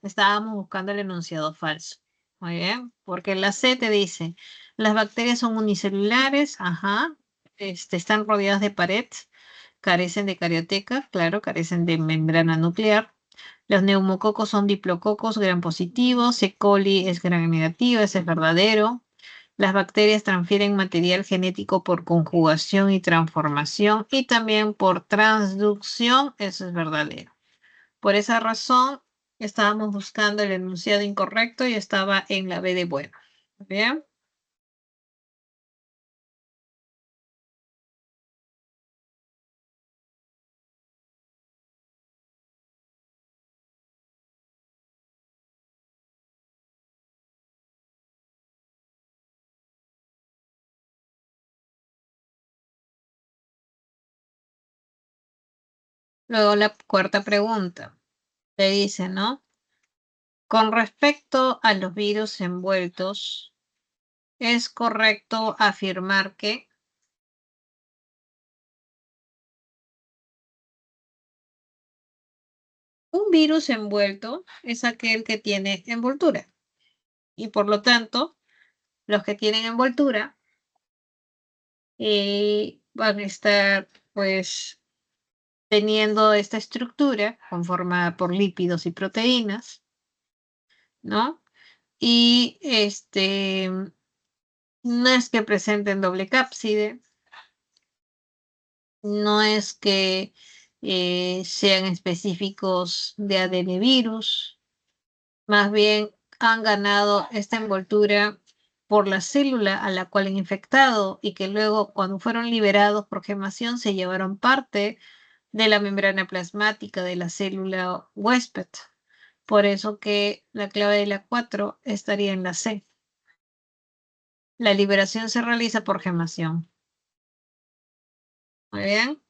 Estábamos buscando el enunciado falso. Muy bien, porque la C te dice, las bacterias son unicelulares, ajá, están rodeadas de pared, carecen de carioteca, claro, carecen de membrana nuclear. Los neumococos son diplococos gram positivos, E. coli es gram negativa, ese es verdadero. Las bacterias transfieren material genético por conjugación y transformación y también por transducción, eso es verdadero. Por esa razón, estábamos buscando el enunciado incorrecto y estaba en la B de bueno. ¿Bien? Luego la cuarta pregunta. Te dice, ¿no? Con respecto a los virus envueltos, es correcto afirmar que un virus envuelto es aquel que tiene envoltura. Y por lo tanto, los que tienen envoltura van a estar, pues, teniendo esta estructura conformada por lípidos y proteínas, ¿no? Y no es que presenten doble cápside, no es que sean específicos de adenovirus, más bien han ganado esta envoltura por la célula a la cual han infectado y que luego cuando fueron liberados por gemación se llevaron parte de la membrana plasmática de la célula huésped. Por eso que la clave de la 4 estaría en la C. La liberación se realiza por gemación. Muy bien.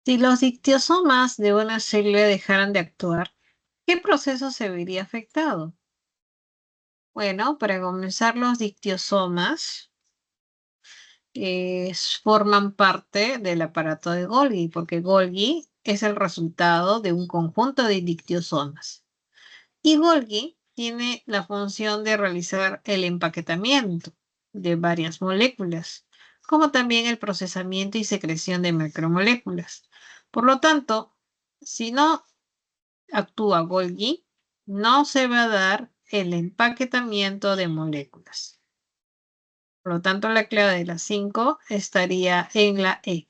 Si los dictiosomas de una célula dejaran de actuar, ¿qué proceso se vería afectado? Bueno, para comenzar, los dictiosomas forman parte del aparato de Golgi, porque Golgi es el resultado de un conjunto de dictiosomas. Y Golgi tiene la función de realizar el empaquetamiento de varias moléculas, como también el procesamiento y secreción de macromoléculas. Por lo tanto, si no actúa Golgi, no se va a dar el empaquetamiento de moléculas. Por lo tanto, la clave de la 5 estaría en la E.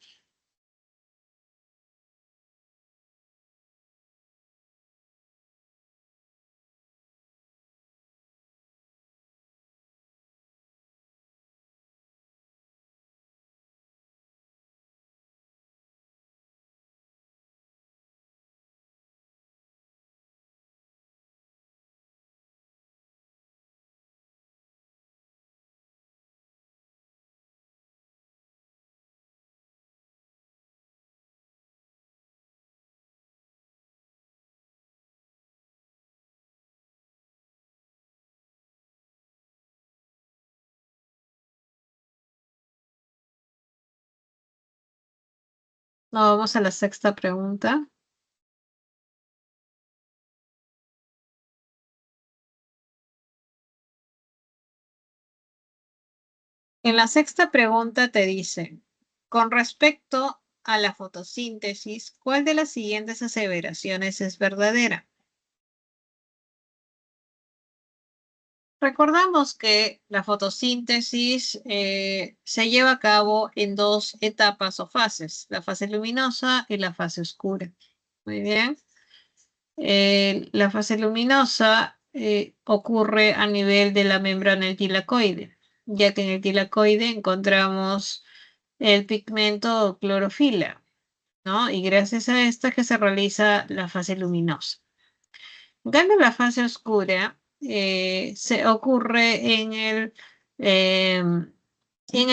No, vamos a la sexta pregunta. En la sexta pregunta te dice, con respecto a la fotosíntesis, ¿cuál de las siguientes aseveraciones es verdadera? Recordamos que la fotosíntesis se lleva a cabo en dos etapas o fases, la fase luminosa y la fase oscura. Muy bien. La fase luminosa ocurre a nivel de la membrana del tilacoide, ya que en el tilacoide encontramos el pigmento clorofila, ¿no? Y gracias a esta que se realiza la fase luminosa. En cambio, la fase oscura se ocurre en el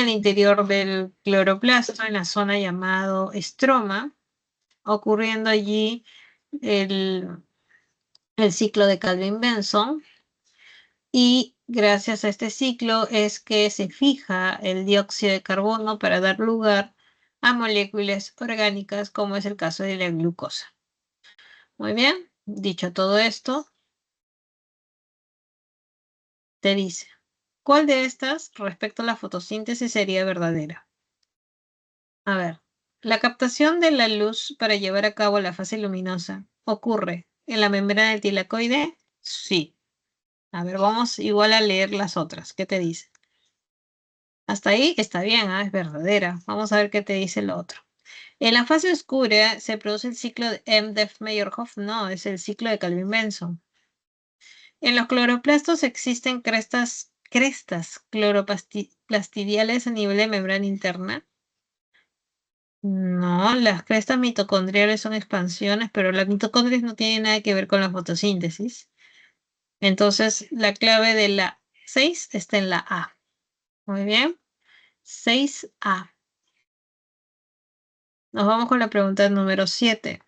interior del cloroplasto, en la zona llamado estroma, ocurriendo allí el ciclo de Calvin-Benson. Y gracias a este ciclo es que se fija el dióxido de carbono para dar lugar a moléculas orgánicas, como es el caso de la glucosa. Muy bien, dicho todo esto, te dice, ¿cuál de estas respecto a la fotosíntesis sería verdadera? A ver, La captación de la luz para llevar a cabo la fase luminosa ocurre en la membrana del tilacoide. Sí. A ver, vamos igual a leer las otras. ¿Qué te dice? Hasta ahí está bien, es verdadera. Vamos a ver qué te dice lo otro. En la fase oscura se produce el ciclo de M-Def-Meyerhoff. No, es el ciclo de Calvin-Benson. En los cloroplastos existen crestas cloroplastidiales a nivel de membrana interna. No, las crestas mitocondriales son expansiones, pero las mitocondrias no tienen nada que ver con la fotosíntesis. Entonces, la clave de la 6 está en la A. Muy bien. 6A. Nos vamos con la pregunta número 7.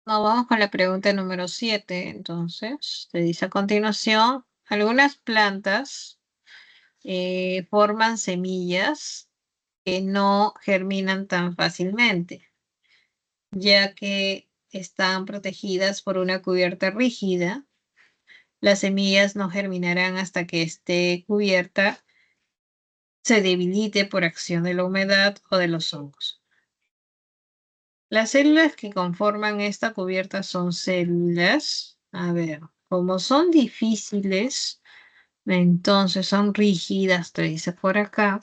Nos vamos con la pregunta número 7. Entonces, te dice a continuación, algunas plantas forman semillas que no germinan tan fácilmente, ya que están protegidas por una cubierta rígida. Las semillas no germinarán hasta que esté cubierta se debilite por acción de la humedad o de los hongos. Las células que conforman esta cubierta son células, a ver, como son difíciles, entonces son rígidas, te dice por acá.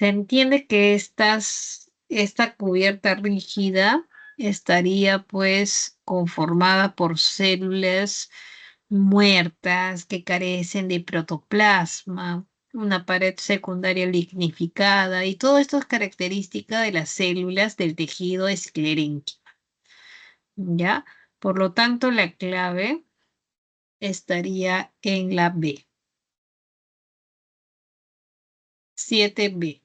Se entiende que esta cubierta rígida estaría pues conformada por células muertas que carecen de protoplasma, una pared secundaria lignificada y todo esto es característica de las células del tejido esclerénquico, ¿ya? Por lo tanto, la clave estaría en la B, 7B.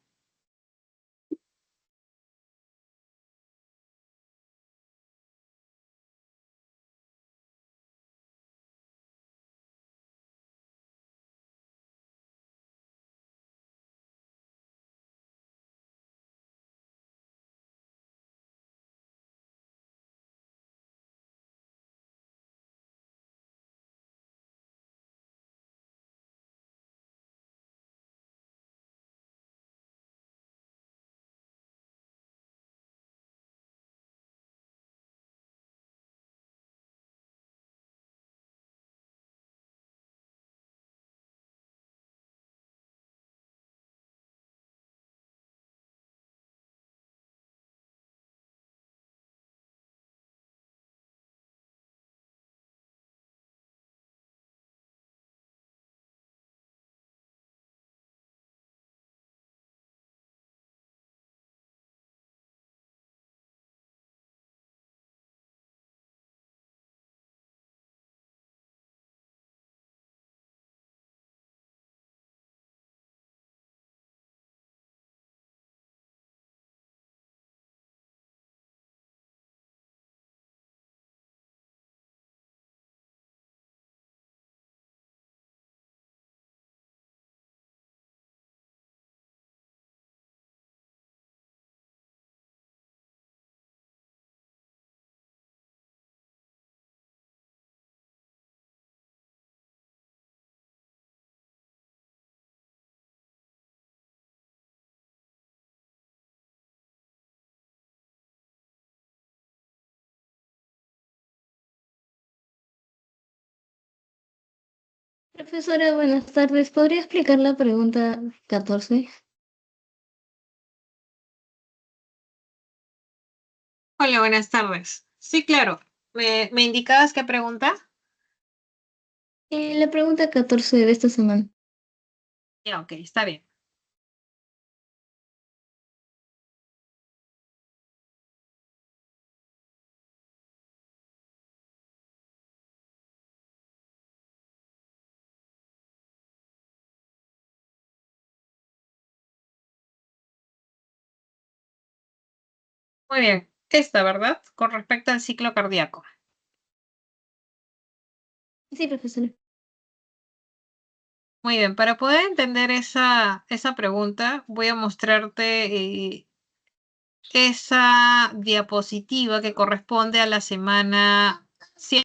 Profesora, buenas tardes. ¿Podría explicar la pregunta 14? Hola, buenas tardes. Sí, claro. ¿Me indicabas qué pregunta? La pregunta 14 de esta semana. Ya, ok, está bien. Muy bien. Esta, ¿verdad? Con respecto al ciclo cardíaco. Sí, profesora. Muy bien, para poder entender esa pregunta, voy a mostrarte esa diapositiva que corresponde a la semana 100.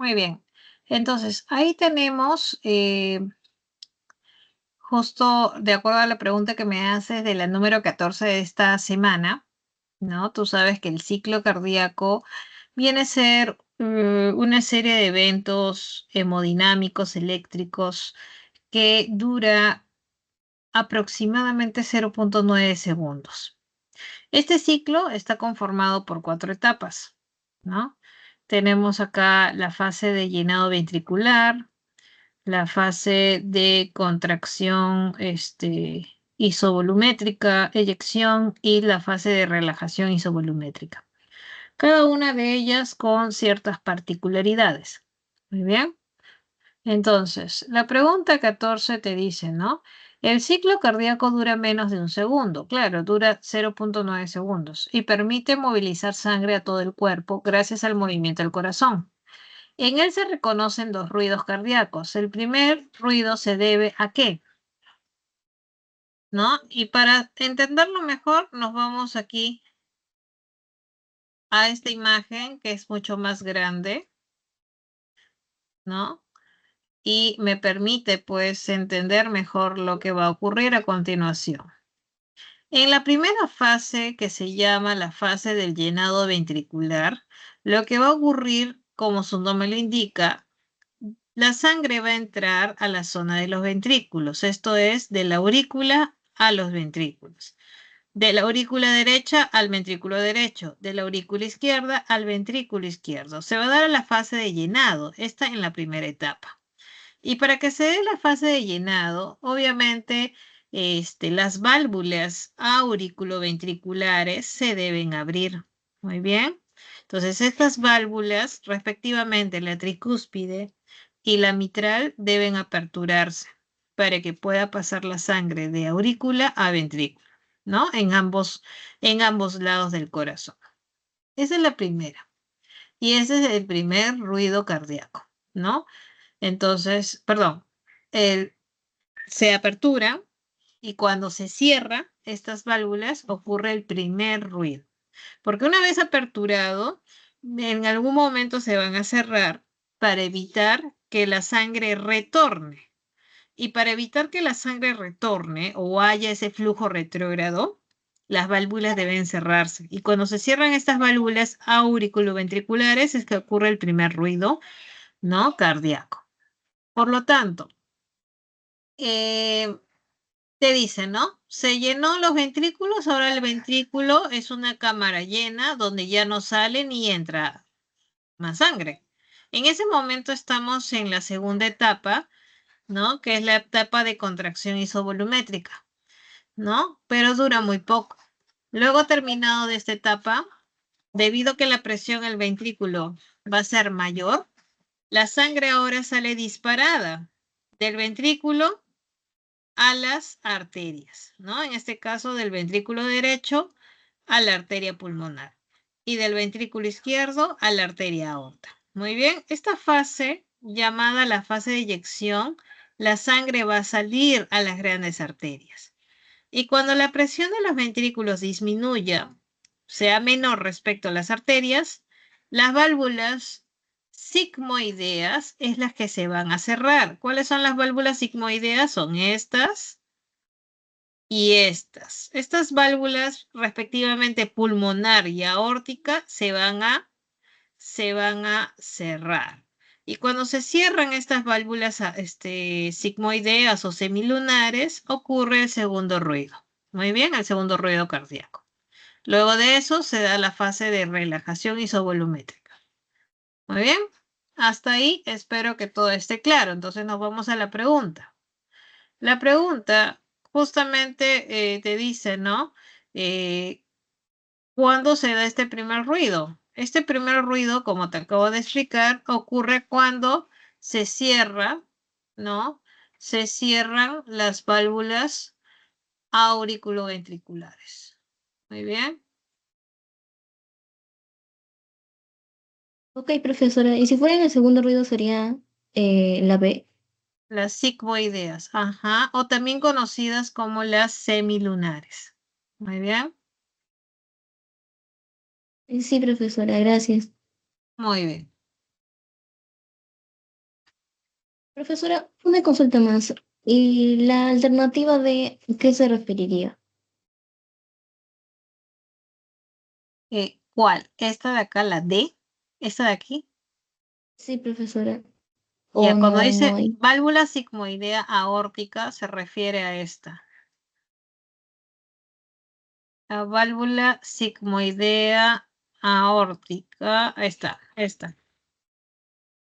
Muy bien. Entonces, ahí tenemos, justo de acuerdo a la pregunta que me haces de la número 14 de esta semana, ¿no? Tú sabes que el ciclo cardíaco viene a ser una serie de eventos hemodinámicos eléctricos que dura aproximadamente 0,9 segundos. Este ciclo está conformado por 4 etapas, ¿no? Tenemos acá la fase de llenado ventricular, la fase de contracción isovolumétrica, eyección y la fase de relajación isovolumétrica. Cada una de ellas con ciertas particularidades. Muy bien. Entonces, la pregunta 14 te dice, ¿no? El ciclo cardíaco dura menos de un segundo, claro, dura 0,9 segundos y permite movilizar sangre a todo el cuerpo gracias al movimiento del corazón. En él se reconocen dos ruidos cardíacos. El primer ruido se debe a qué, ¿no? Y para entenderlo mejor, nos vamos aquí a esta imagen que es mucho más grande, ¿no? Y me permite pues entender mejor lo que va a ocurrir a continuación. En la primera fase, que se llama la fase del llenado ventricular, lo que va a ocurrir, como su nombre lo indica, la sangre va a entrar a la zona de los ventrículos, esto es, de la aurícula a los ventrículos. De la aurícula derecha al ventrículo derecho, de la aurícula izquierda al ventrículo izquierdo. Se va a dar a la fase de llenado, esta en la primera etapa. Y para que se dé la fase de llenado, obviamente, las válvulas auriculoventriculares se deben abrir. Muy bien. Entonces, estas válvulas, respectivamente la tricúspide y la mitral, deben aperturarse para que pueda pasar la sangre de aurícula a ventrículo, ¿no? En ambos lados del corazón. Esa es la primera. Y ese es el primer ruido cardíaco, ¿no? Entonces, perdón, se apertura y cuando se cierra estas válvulas ocurre el primer ruido. Porque una vez aperturado, en algún momento se van a cerrar para evitar que la sangre retorne. Y para evitar que la sangre retorne o haya ese flujo retrógrado, las válvulas deben cerrarse. Y cuando se cierran estas válvulas auriculoventriculares es que ocurre el primer ruido, ¿no? Cardíaco. Por lo tanto, eh, te dice, ¿no? Se llenó los ventrículos, ahora el ventrículo es una cámara llena donde ya no sale ni entra más sangre. En ese momento estamos en la segunda etapa, ¿no? Que es la etapa de contracción isovolumétrica, ¿no? Pero dura muy poco. Luego terminado de esta etapa, debido a que la presión en el ventrículo va a ser mayor, la sangre ahora sale disparada del ventrículo a las arterias, ¿no? En este caso del ventrículo derecho a la arteria pulmonar y del ventrículo izquierdo a la arteria aorta. Muy bien, esta fase, llamada la fase de eyección, la sangre va a salir a las grandes arterias. Y cuando la presión de los ventrículos disminuya, sea menor respecto a las arterias, las válvulas sigmoideas es las que se van a cerrar. ¿Cuáles son las válvulas sigmoideas? Son estas y estas. Estas válvulas, respectivamente pulmonar y aórtica, se van a cerrar. Y cuando se cierran estas válvulas sigmoideas o semilunares, ocurre el segundo ruido. Muy bien, el segundo ruido cardíaco. Luego de eso se da la fase de relajación isovolumétrica. Muy bien, hasta ahí espero que todo esté claro. Entonces nos vamos a la pregunta. La pregunta justamente te dice, ¿no? Eh, ¿Cuándo se da este primer ruido? Este primer ruido, como te acabo de explicar, ocurre cuando se cierra, ¿no? Se cierran las válvulas auriculoventriculares. Muy bien. Ok, profesora. Y si fuera en el segundo ruido sería la B. Las sigmoideas, ajá, o también conocidas como las semilunares. Muy bien, Sí, profesora, gracias. muy bien. Profesora, una consulta más. ¿Y la alternativa de qué se referiría? ¿Cuál? ¿Esta de acá, la D? ¿Esta de aquí? Sí, profesora. ¿O Ya, cuando no dice hay? válvula sigmoidea aórtica, se refiere a esta. La válvula sigmoidea aórtica, ahí está, esta.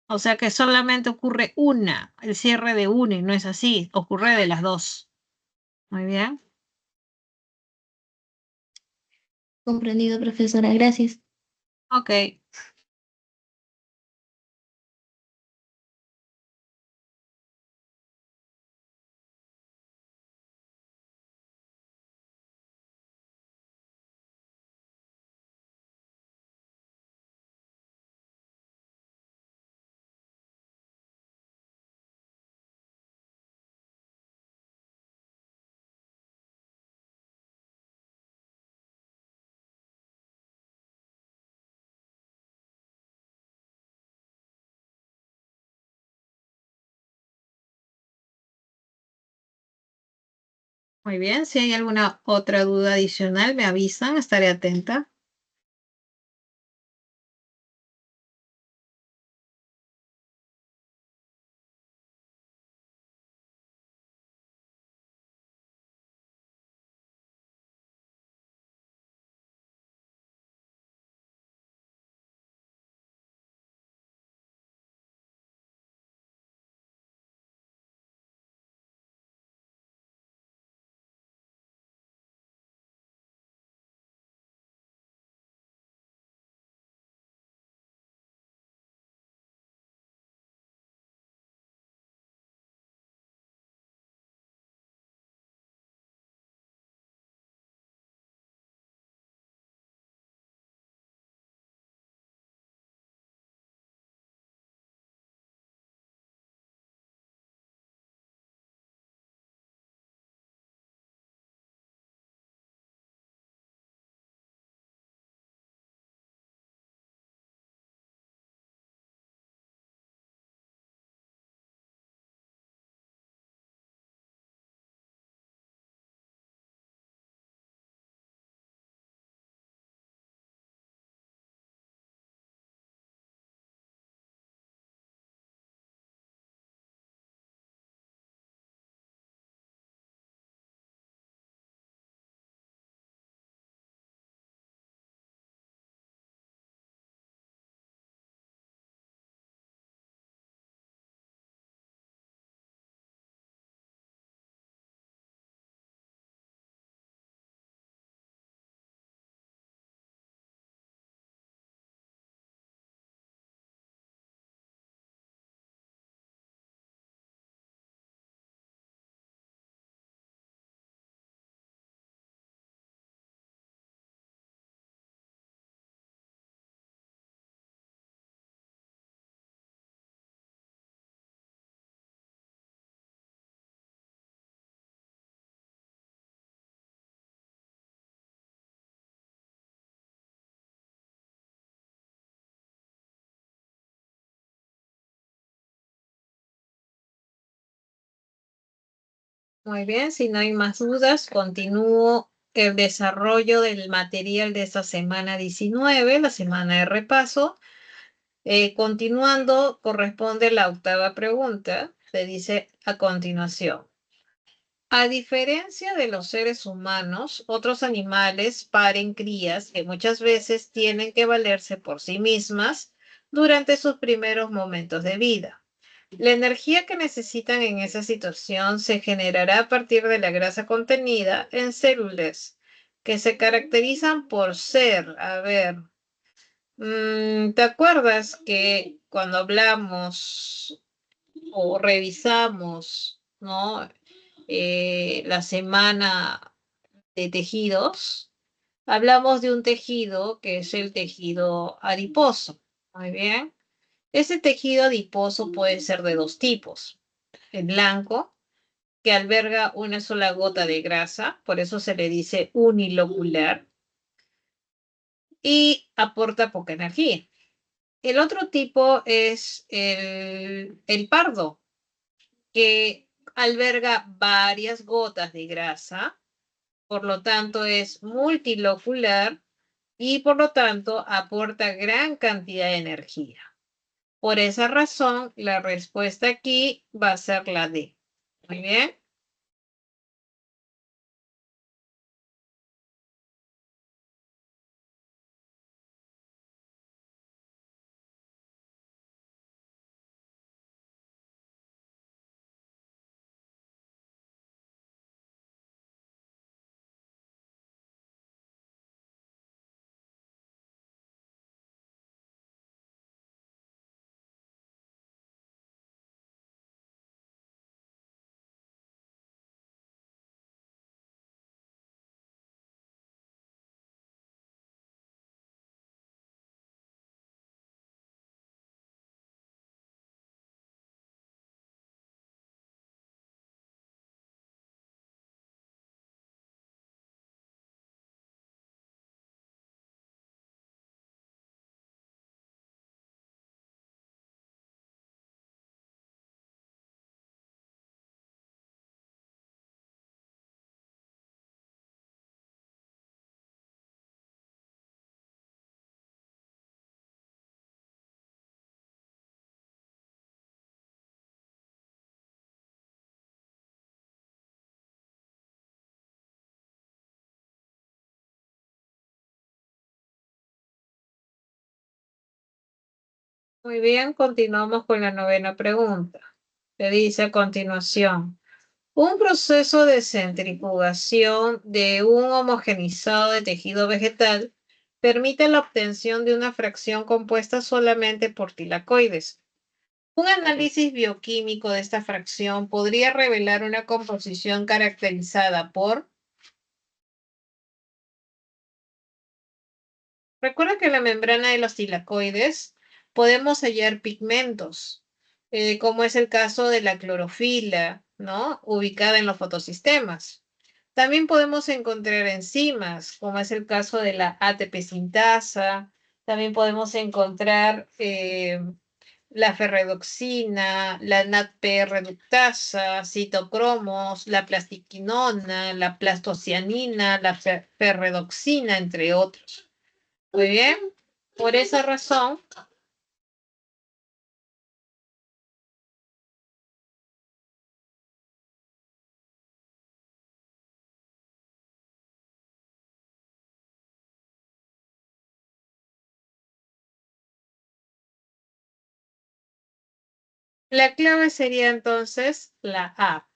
O sea que solamente ocurre una, el cierre de una, y no es así, ocurre de las dos. Muy bien. Comprendido, profesora, gracias. Ok. Muy bien, si hay alguna otra duda adicional, me avisan, estaré atenta. Muy bien, si no hay más dudas, continúo el desarrollo del material de esta semana 19, la semana de repaso. Continuando, corresponde la octava pregunta. Se dice a continuación. A diferencia de los seres humanos, otros animales paren crías que muchas veces tienen que valerse por sí mismas durante sus primeros momentos de vida. La energía que necesitan en esa situación se generará a partir de la grasa contenida en células que se caracterizan por ser, a ver, ¿te acuerdas que cuando hablamos o revisamos, ¿no? La semana de tejidos, hablamos de un tejido que es el tejido adiposo. Muy bien. Ese tejido adiposo puede ser de dos tipos. El blanco, que alberga una sola gota de grasa, por eso se le dice unilocular, y aporta poca energía. El otro tipo es el pardo, que alberga varias gotas de grasa, por lo tanto es multilocular y por lo tanto aporta gran cantidad de energía. Por esa razón, la respuesta aquí va a ser la D. Muy bien. Muy bien, continuamos con la novena pregunta. Se dice a continuación. Un proceso de centrifugación de un homogenizado de tejido vegetal permite la obtención de una fracción compuesta solamente por tilacoides. Un análisis bioquímico de esta fracción podría revelar una composición caracterizada por... Recuerda que en la membrana de los tilacoides podemos hallar pigmentos, como es el caso de la clorofila, ¿no? Ubicada en los fotosistemas. También podemos encontrar enzimas, como es el caso de la ATP sintasa. También podemos encontrar la ferredoxina, la NADP reductasa, citocromos, la plastiquinona, la plastocianina, la ferredoxina, entre otros. Muy bien. Por esa razón, la clave sería entonces la A.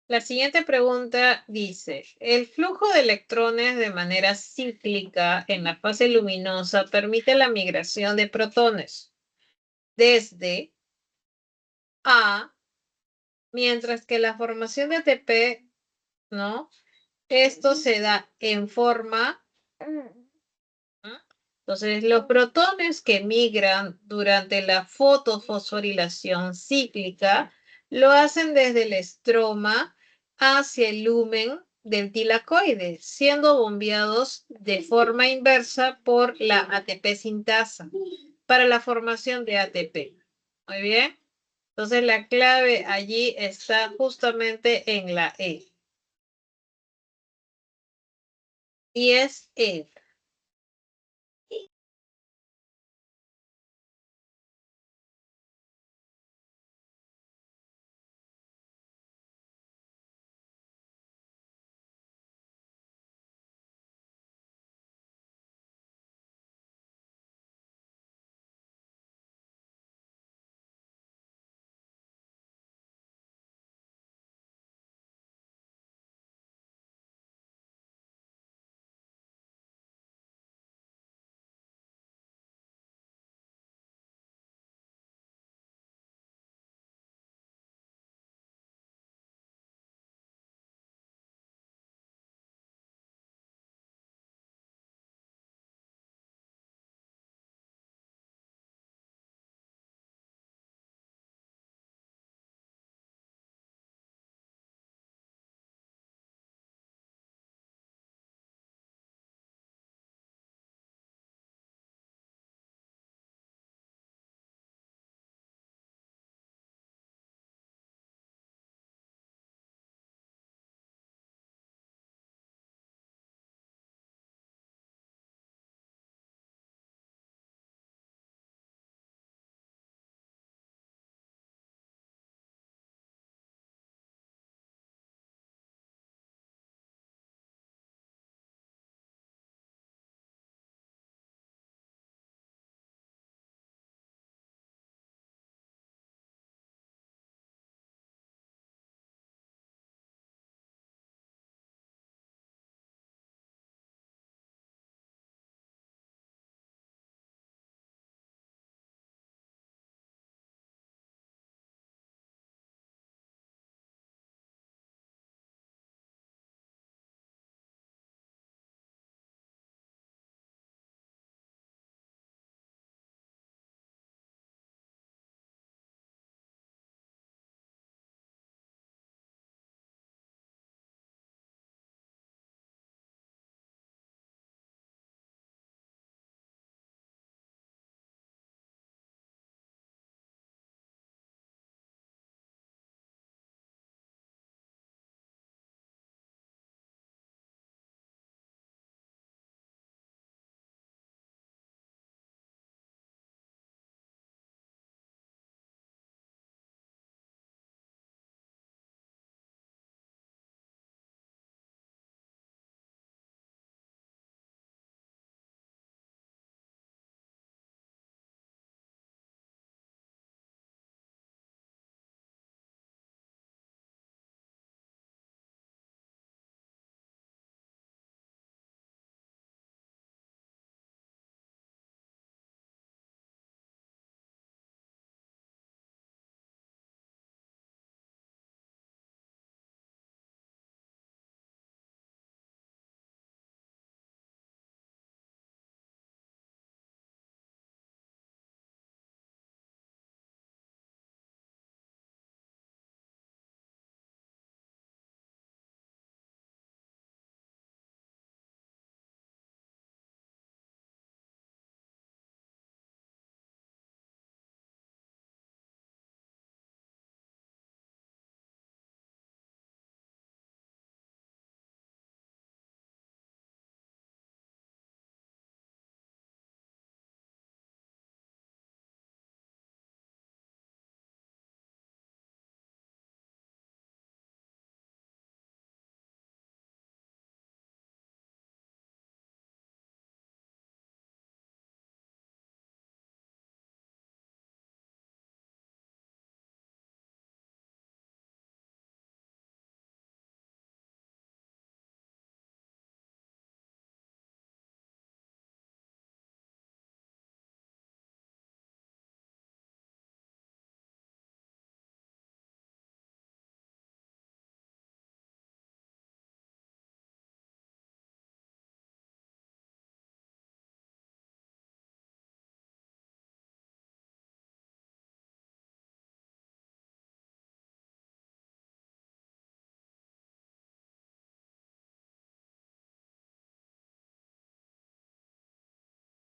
La siguiente pregunta dice, el flujo de electrones de manera cíclica en la fase luminosa permite la migración de protones desde A, mientras que la formación de ATP, ¿no? Esto se da en forma. Entonces, los protones que migran durante la fotofosforilación cíclica lo hacen desde el estroma hacia el lumen del tilacoide, siendo bombeados de forma inversa por la ATP sintasa para la formación de ATP. Muy bien. Entonces, la clave allí está justamente en la E. Y es E.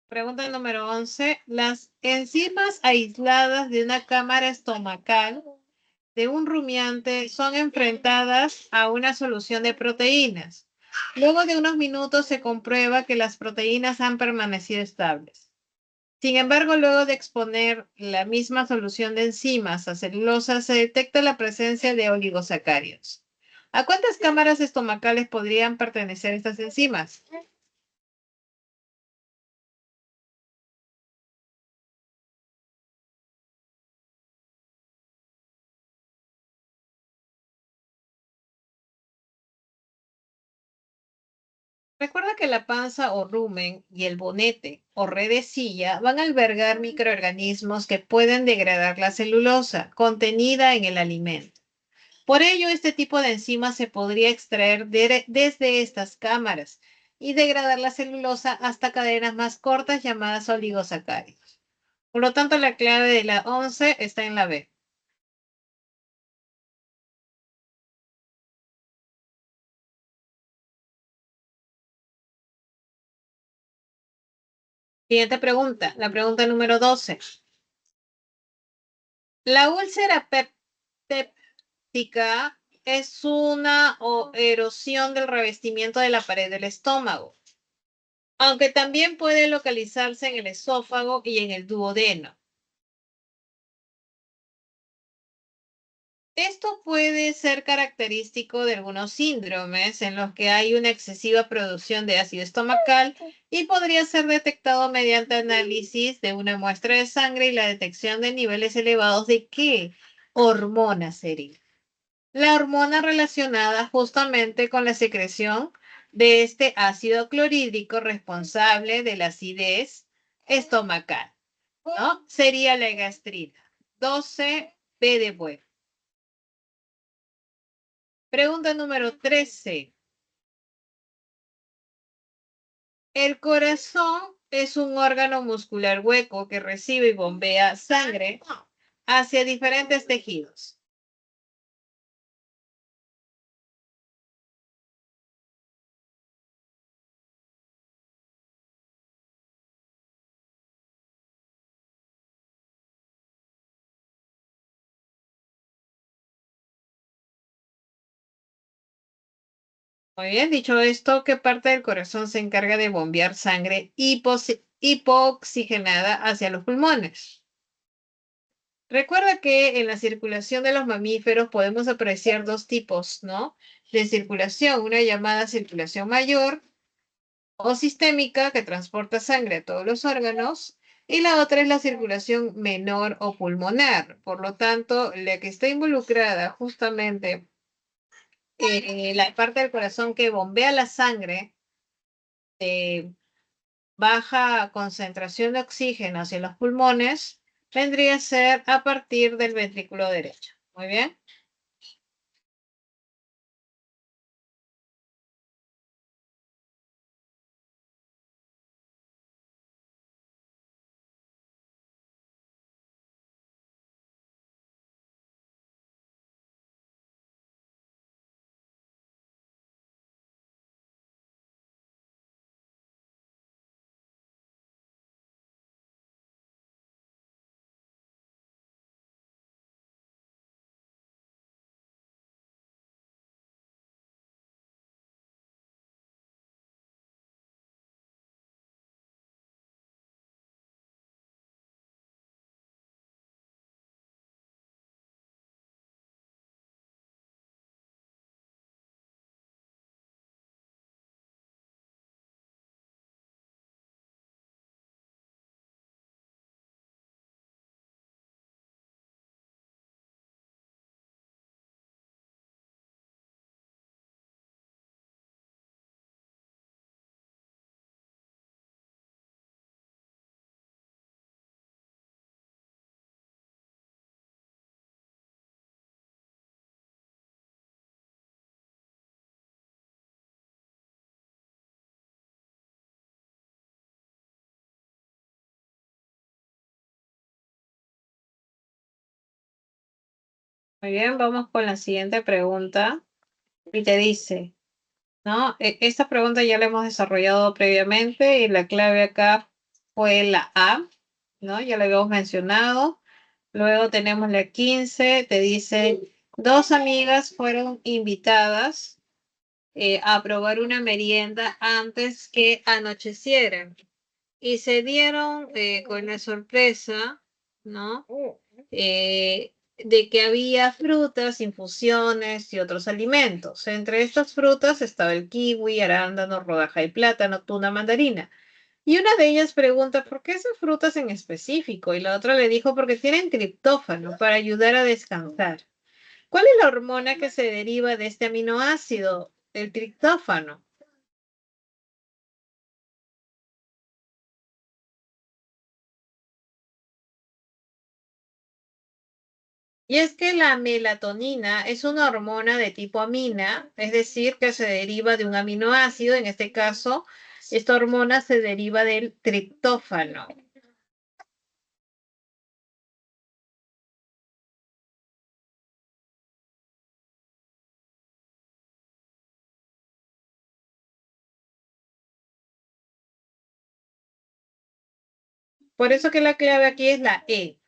Pregunta número 11. Las enzimas aisladas de una cámara estomacal de un rumiante son enfrentadas a una solución de proteínas. Luego de unos minutos se comprueba que las proteínas han permanecido estables. Sin embargo, luego de exponer la misma solución de enzimas a celulosa, se detecta la presencia de oligosacáridos. ¿A cuántas cámaras estomacales podrían pertenecer estas enzimas? Recuerda que la panza o rumen y el bonete o redecilla van a albergar microorganismos que pueden degradar la celulosa contenida en el alimento. Por ello, este tipo de enzima se podría extraer desde estas cámaras y degradar la celulosa hasta cadenas más cortas llamadas oligosacáridos. Por lo tanto, la clave de la 11 está en la B. Siguiente pregunta, la pregunta número 12. La úlcera péptica es una erosión del revestimiento de la pared del estómago, aunque también puede localizarse en el esófago y en el duodeno. Esto puede ser característico de algunos síndromes en los que hay una excesiva producción de ácido estomacal y podría ser detectado mediante análisis de una muestra de sangre y la detección de niveles elevados de ¿qué hormona sería? La hormona relacionada justamente con la secreción de este ácido clorhídrico responsable de la acidez estomacal, ¿no? Sería la gastrina. 12, B de bueno. Pregunta número 13. El corazón es un órgano muscular hueco que recibe y bombea sangre hacia diferentes tejidos. Muy bien, dicho esto, ¿qué parte del corazón se encarga de bombear sangre hipooxigenada hacia los pulmones? Recuerda que en la circulación de los mamíferos podemos apreciar dos tipos, ¿no? De circulación, una llamada circulación mayor o sistémica que transporta sangre a todos los órganos y la otra es la circulación menor o pulmonar. Por lo tanto, la que está involucrada justamente en la parte del corazón que bombea la sangre de baja concentración de oxígeno hacia los pulmones vendría a ser a partir del ventrículo derecho. Muy bien. Muy bien, vamos con la siguiente pregunta. Y te dice, ¿no? Esta pregunta ya la hemos desarrollado previamente y la clave acá fue la A, ¿no? Ya lo habíamos mencionado. Luego tenemos la 15, te dice, dos amigas fueron invitadas a probar una merienda antes que anocheciera y se dieron con la sorpresa, ¿no? De que había frutas, infusiones y otros alimentos. Entre estas frutas estaba el kiwi, arándano, rodaja de plátano, tuna, mandarina. Y una de ellas pregunta, ¿por qué esas frutas en específico? Y la otra le dijo, porque tienen triptófano para ayudar a descansar. ¿Cuál es la hormona que se deriva de este aminoácido? El triptófano. Y es que la melatonina es una hormona de tipo amina, es decir, que se deriva de un aminoácido. En este caso, esta hormona se deriva del triptófano. Por eso que la clave aquí es la E.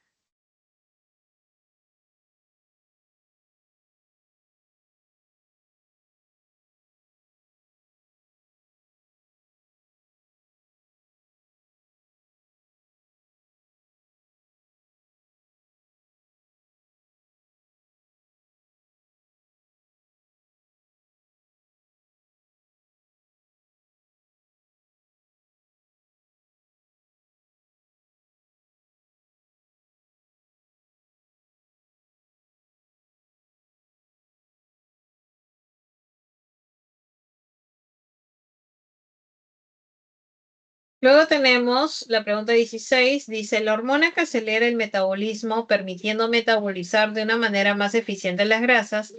Luego tenemos la pregunta 16, dice, la hormona que acelera el metabolismo, permitiendo metabolizar de una manera más eficiente las grasas,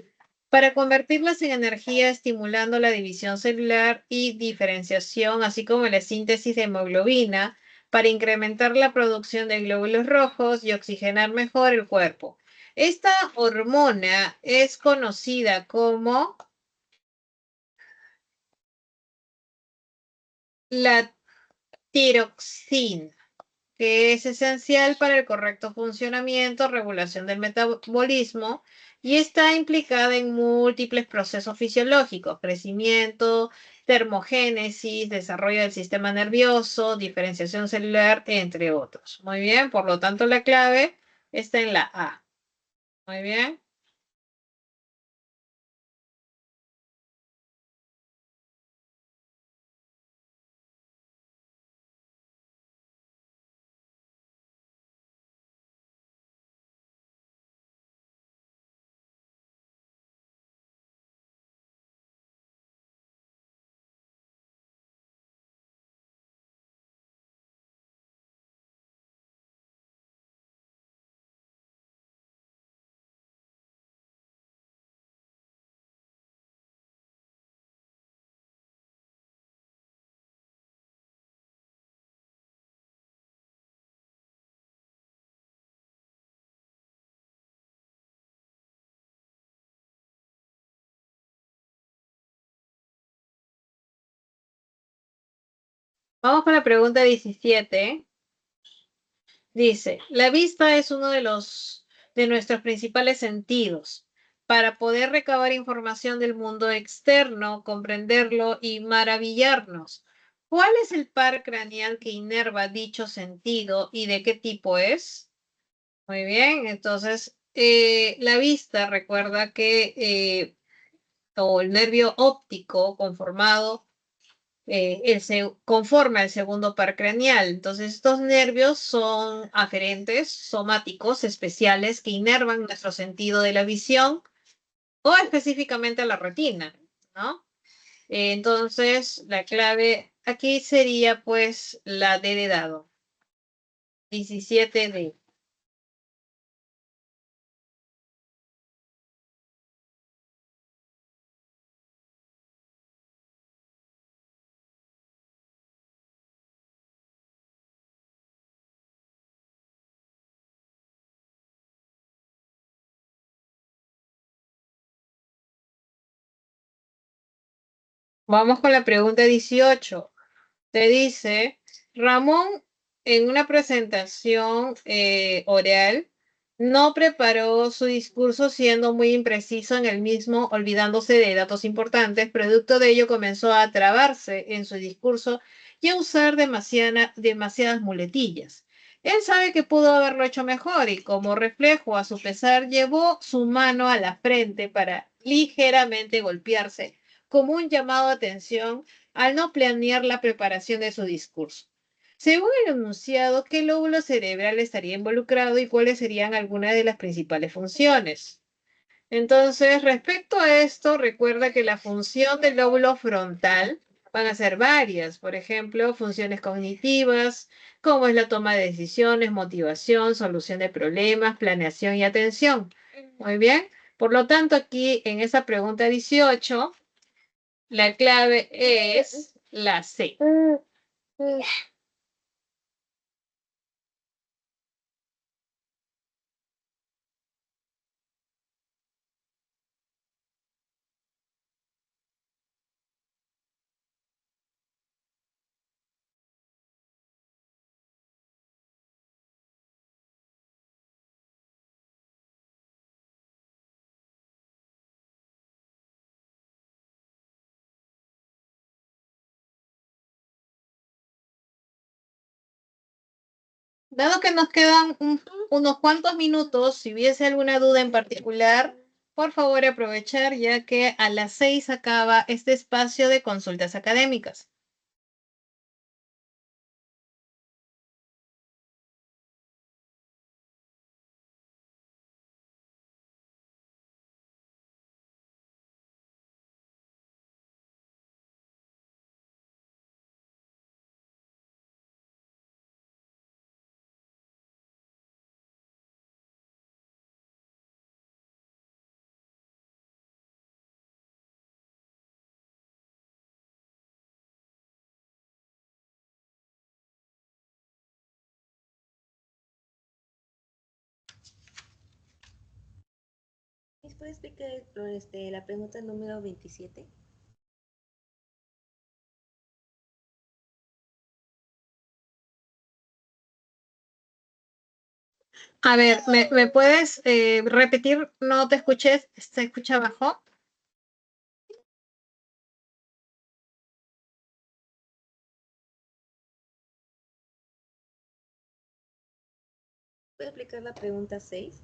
para convertirlas en energía, estimulando la división celular y diferenciación, así como la síntesis de hemoglobina, para incrementar la producción de glóbulos rojos y oxigenar mejor el cuerpo. Esta hormona es conocida como la tiroxina, que es esencial para el correcto funcionamiento, regulación del metabolismo y está implicada en múltiples procesos fisiológicos, crecimiento, termogénesis, desarrollo del sistema nervioso, diferenciación celular, entre otros. Muy bien, por lo tanto la clave está en la A. Muy bien. Vamos con la pregunta 17. Dice, la vista es uno de nuestros principales sentidos. Para poder recabar información del mundo externo, comprenderlo y maravillarnos. ¿Cuál es el par craneal que inerva dicho sentido y de qué tipo es? Muy bien, entonces la vista recuerda que o el nervio óptico conformado conforma el segundo par craneal. Entonces, estos nervios son aferentes, somáticos, especiales, que inervan nuestro sentido de la visión o específicamente a la retina, ¿no? Entonces, la clave aquí sería pues la D de dado, 17D. Vamos con la pregunta 18. Te dice, Ramón en una presentación oral, no preparó su discurso siendo muy impreciso en el mismo, olvidándose de datos importantes. Producto de ello comenzó a trabarse en su discurso y a usar demasiadas muletillas. Él sabe que pudo haberlo hecho mejor y como reflejo a su pesar llevó su mano a la frente para ligeramente golpearse como un llamado a atención al no planear la preparación de su discurso. Según el enunciado, ¿qué lóbulo cerebral estaría involucrado y cuáles serían algunas de las principales funciones? Entonces, respecto a esto, recuerda que la función del lóbulo frontal van a ser varias. Por ejemplo, funciones cognitivas, como es la toma de decisiones, motivación, solución de problemas, planeación y atención. Muy bien. Por lo tanto, aquí en esa pregunta 18, la clave es la C. Dado que nos quedan unos cuantos minutos, si hubiese alguna duda en particular, por favor aprovechar ya que a las 6 acaba este espacio de consultas académicas. ¿Puede explicar la pregunta número 27? A ver, ¿me puedes repetir? No te escuché, ¿se escucha abajo? ¿Puede explicar la pregunta 6?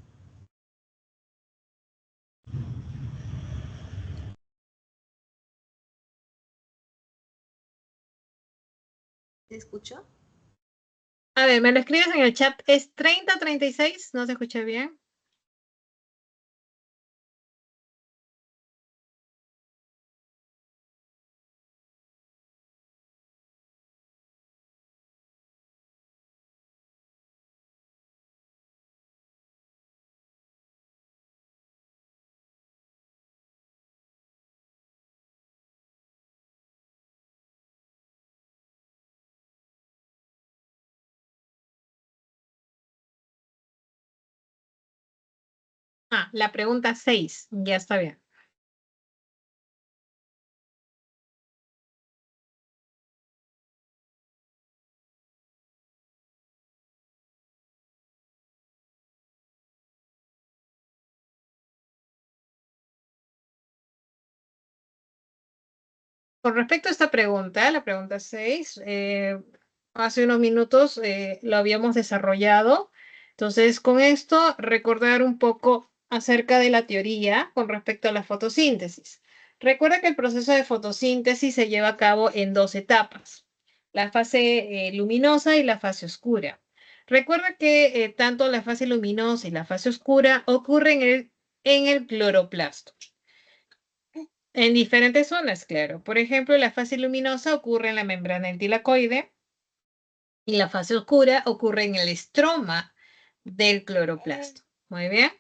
¿Se escuchó? A ver, me lo escribes en el chat. ¿Es 3036? ¿No se escucha bien? Ah, la pregunta 6. Ya está bien. Con respecto a esta pregunta, la pregunta 6, hace unos minutos lo habíamos desarrollado. Entonces, con esto, recordar un poco acerca de la teoría con respecto a la fotosíntesis. Recuerda que el proceso de fotosíntesis se lleva a cabo en dos etapas, la fase luminosa y la fase oscura. Recuerda que tanto la fase luminosa y la fase oscura ocurren en el cloroplasto. En diferentes zonas, claro. Por ejemplo, la fase luminosa ocurre en la membrana del tilacoide y la fase oscura ocurre en el estroma del cloroplasto. Muy bien.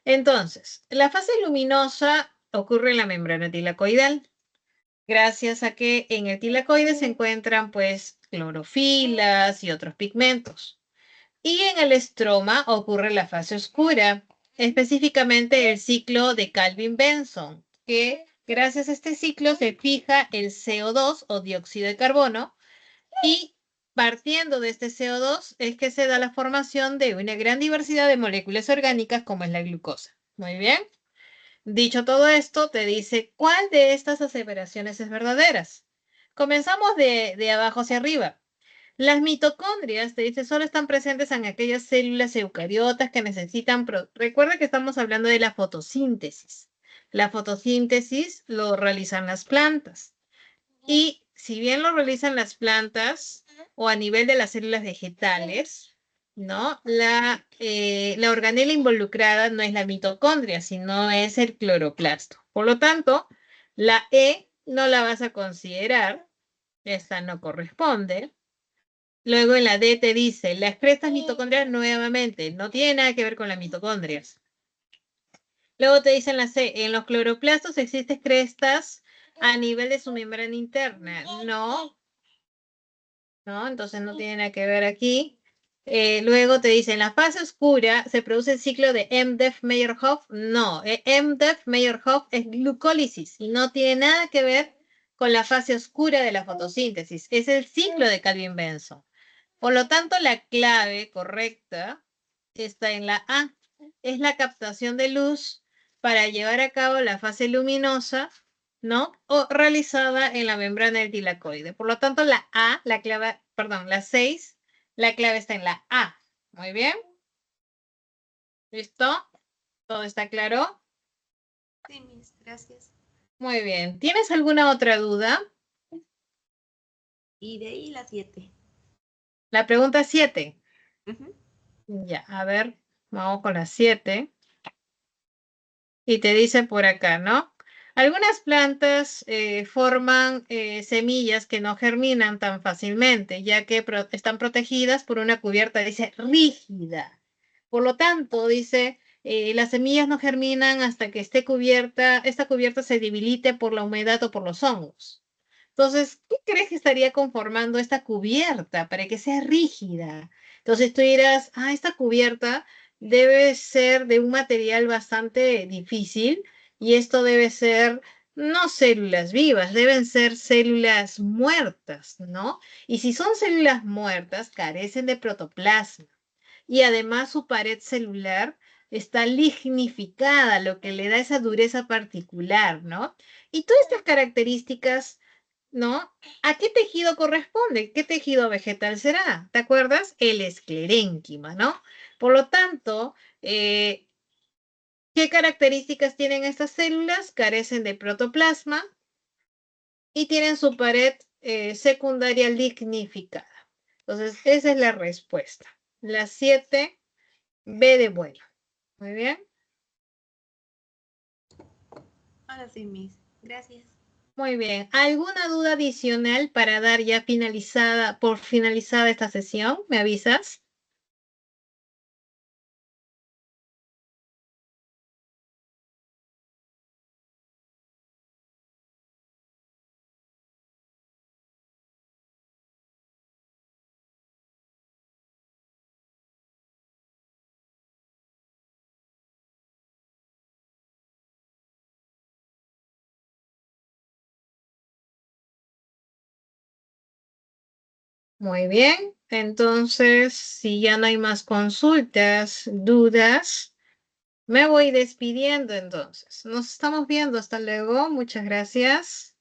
Entonces, la fase luminosa ocurre en la membrana tilacoidal, gracias a que en el tilacoide se encuentran, pues, clorofilas y otros pigmentos. Y en el estroma ocurre la fase oscura, específicamente el ciclo de Calvin-Benson, que gracias a este ciclo se fija el CO2 o dióxido de carbono y partiendo de este CO2 es que se da la formación de una gran diversidad de moléculas orgánicas como es la glucosa. Muy bien. Dicho todo esto, te dice cuál de estas aseveraciones es verdaderas. Comenzamos de abajo hacia arriba. Las mitocondrias, te dice, solo están presentes en aquellas células eucariotas que necesitan... Recuerda que estamos hablando de la fotosíntesis. La fotosíntesis lo realizan las plantas. Y si bien lo realizan las plantas o a nivel de las células vegetales, ¿no? La organela involucrada no es la mitocondria, sino es el cloroplasto. Por lo tanto, la E no la vas a considerar, esta no corresponde. Luego en la D te dice, las crestas mitocondriales nuevamente, no tiene nada que ver con las mitocondrias. Luego te dice en la C, en los cloroplastos existen crestas a nivel de su membrana interna. No, entonces no tiene nada que ver aquí. Luego te dice, en la fase oscura se produce el ciclo de MDEF-Meyerhof. No, MDEF-Meyerhof es glucólisis y no tiene nada que ver con la fase oscura de la fotosíntesis. Es el ciclo de Calvin-Benson. Por lo tanto, la clave correcta está en la A. Es la captación de luz para llevar a cabo la fase luminosa, ¿no? O realizada en la membrana del tilacoide. Por lo tanto, la A, la clave, perdón, la 6, la clave está en la A. Muy bien. ¿Listo? ¿Todo está claro? Sí, Miss, gracias. Muy bien. ¿Tienes alguna otra duda? Y de ahí la 7. La pregunta 7. Ya, a ver, vamos con la 7. Y te dice por acá, ¿no? Algunas plantas forman semillas que no germinan tan fácilmente, ya que están protegidas por una cubierta, dice, rígida. Por lo tanto, dice, las semillas no germinan hasta que esta cubierta se debilite por la humedad o por los hongos. Entonces, ¿qué crees que estaría conformando esta cubierta para que sea rígida? Entonces tú dirás, esta cubierta debe ser de un material bastante difícil y esto debe ser no células vivas, deben ser células muertas, ¿no? Y si son células muertas, carecen de protoplasma y además su pared celular está lignificada, lo que le da esa dureza particular, ¿no? Y todas estas características, ¿no? ¿A qué tejido corresponde? ¿Qué tejido vegetal será? ¿Te acuerdas? El esclerénquima, ¿no? Por lo tanto, ¿qué características tienen estas células? Carecen de protoplasma y tienen su pared secundaria lignificada. Entonces, esa es la respuesta. La 7, B de bueno. Muy bien. Ahora sí, Miss. Gracias. Muy bien. ¿Alguna duda adicional para dar ya por finalizada esta sesión? ¿Me avisas? Muy bien. Entonces, si ya no hay más consultas, dudas, me voy despidiendo entonces. Nos estamos viendo. Hasta luego. Muchas gracias.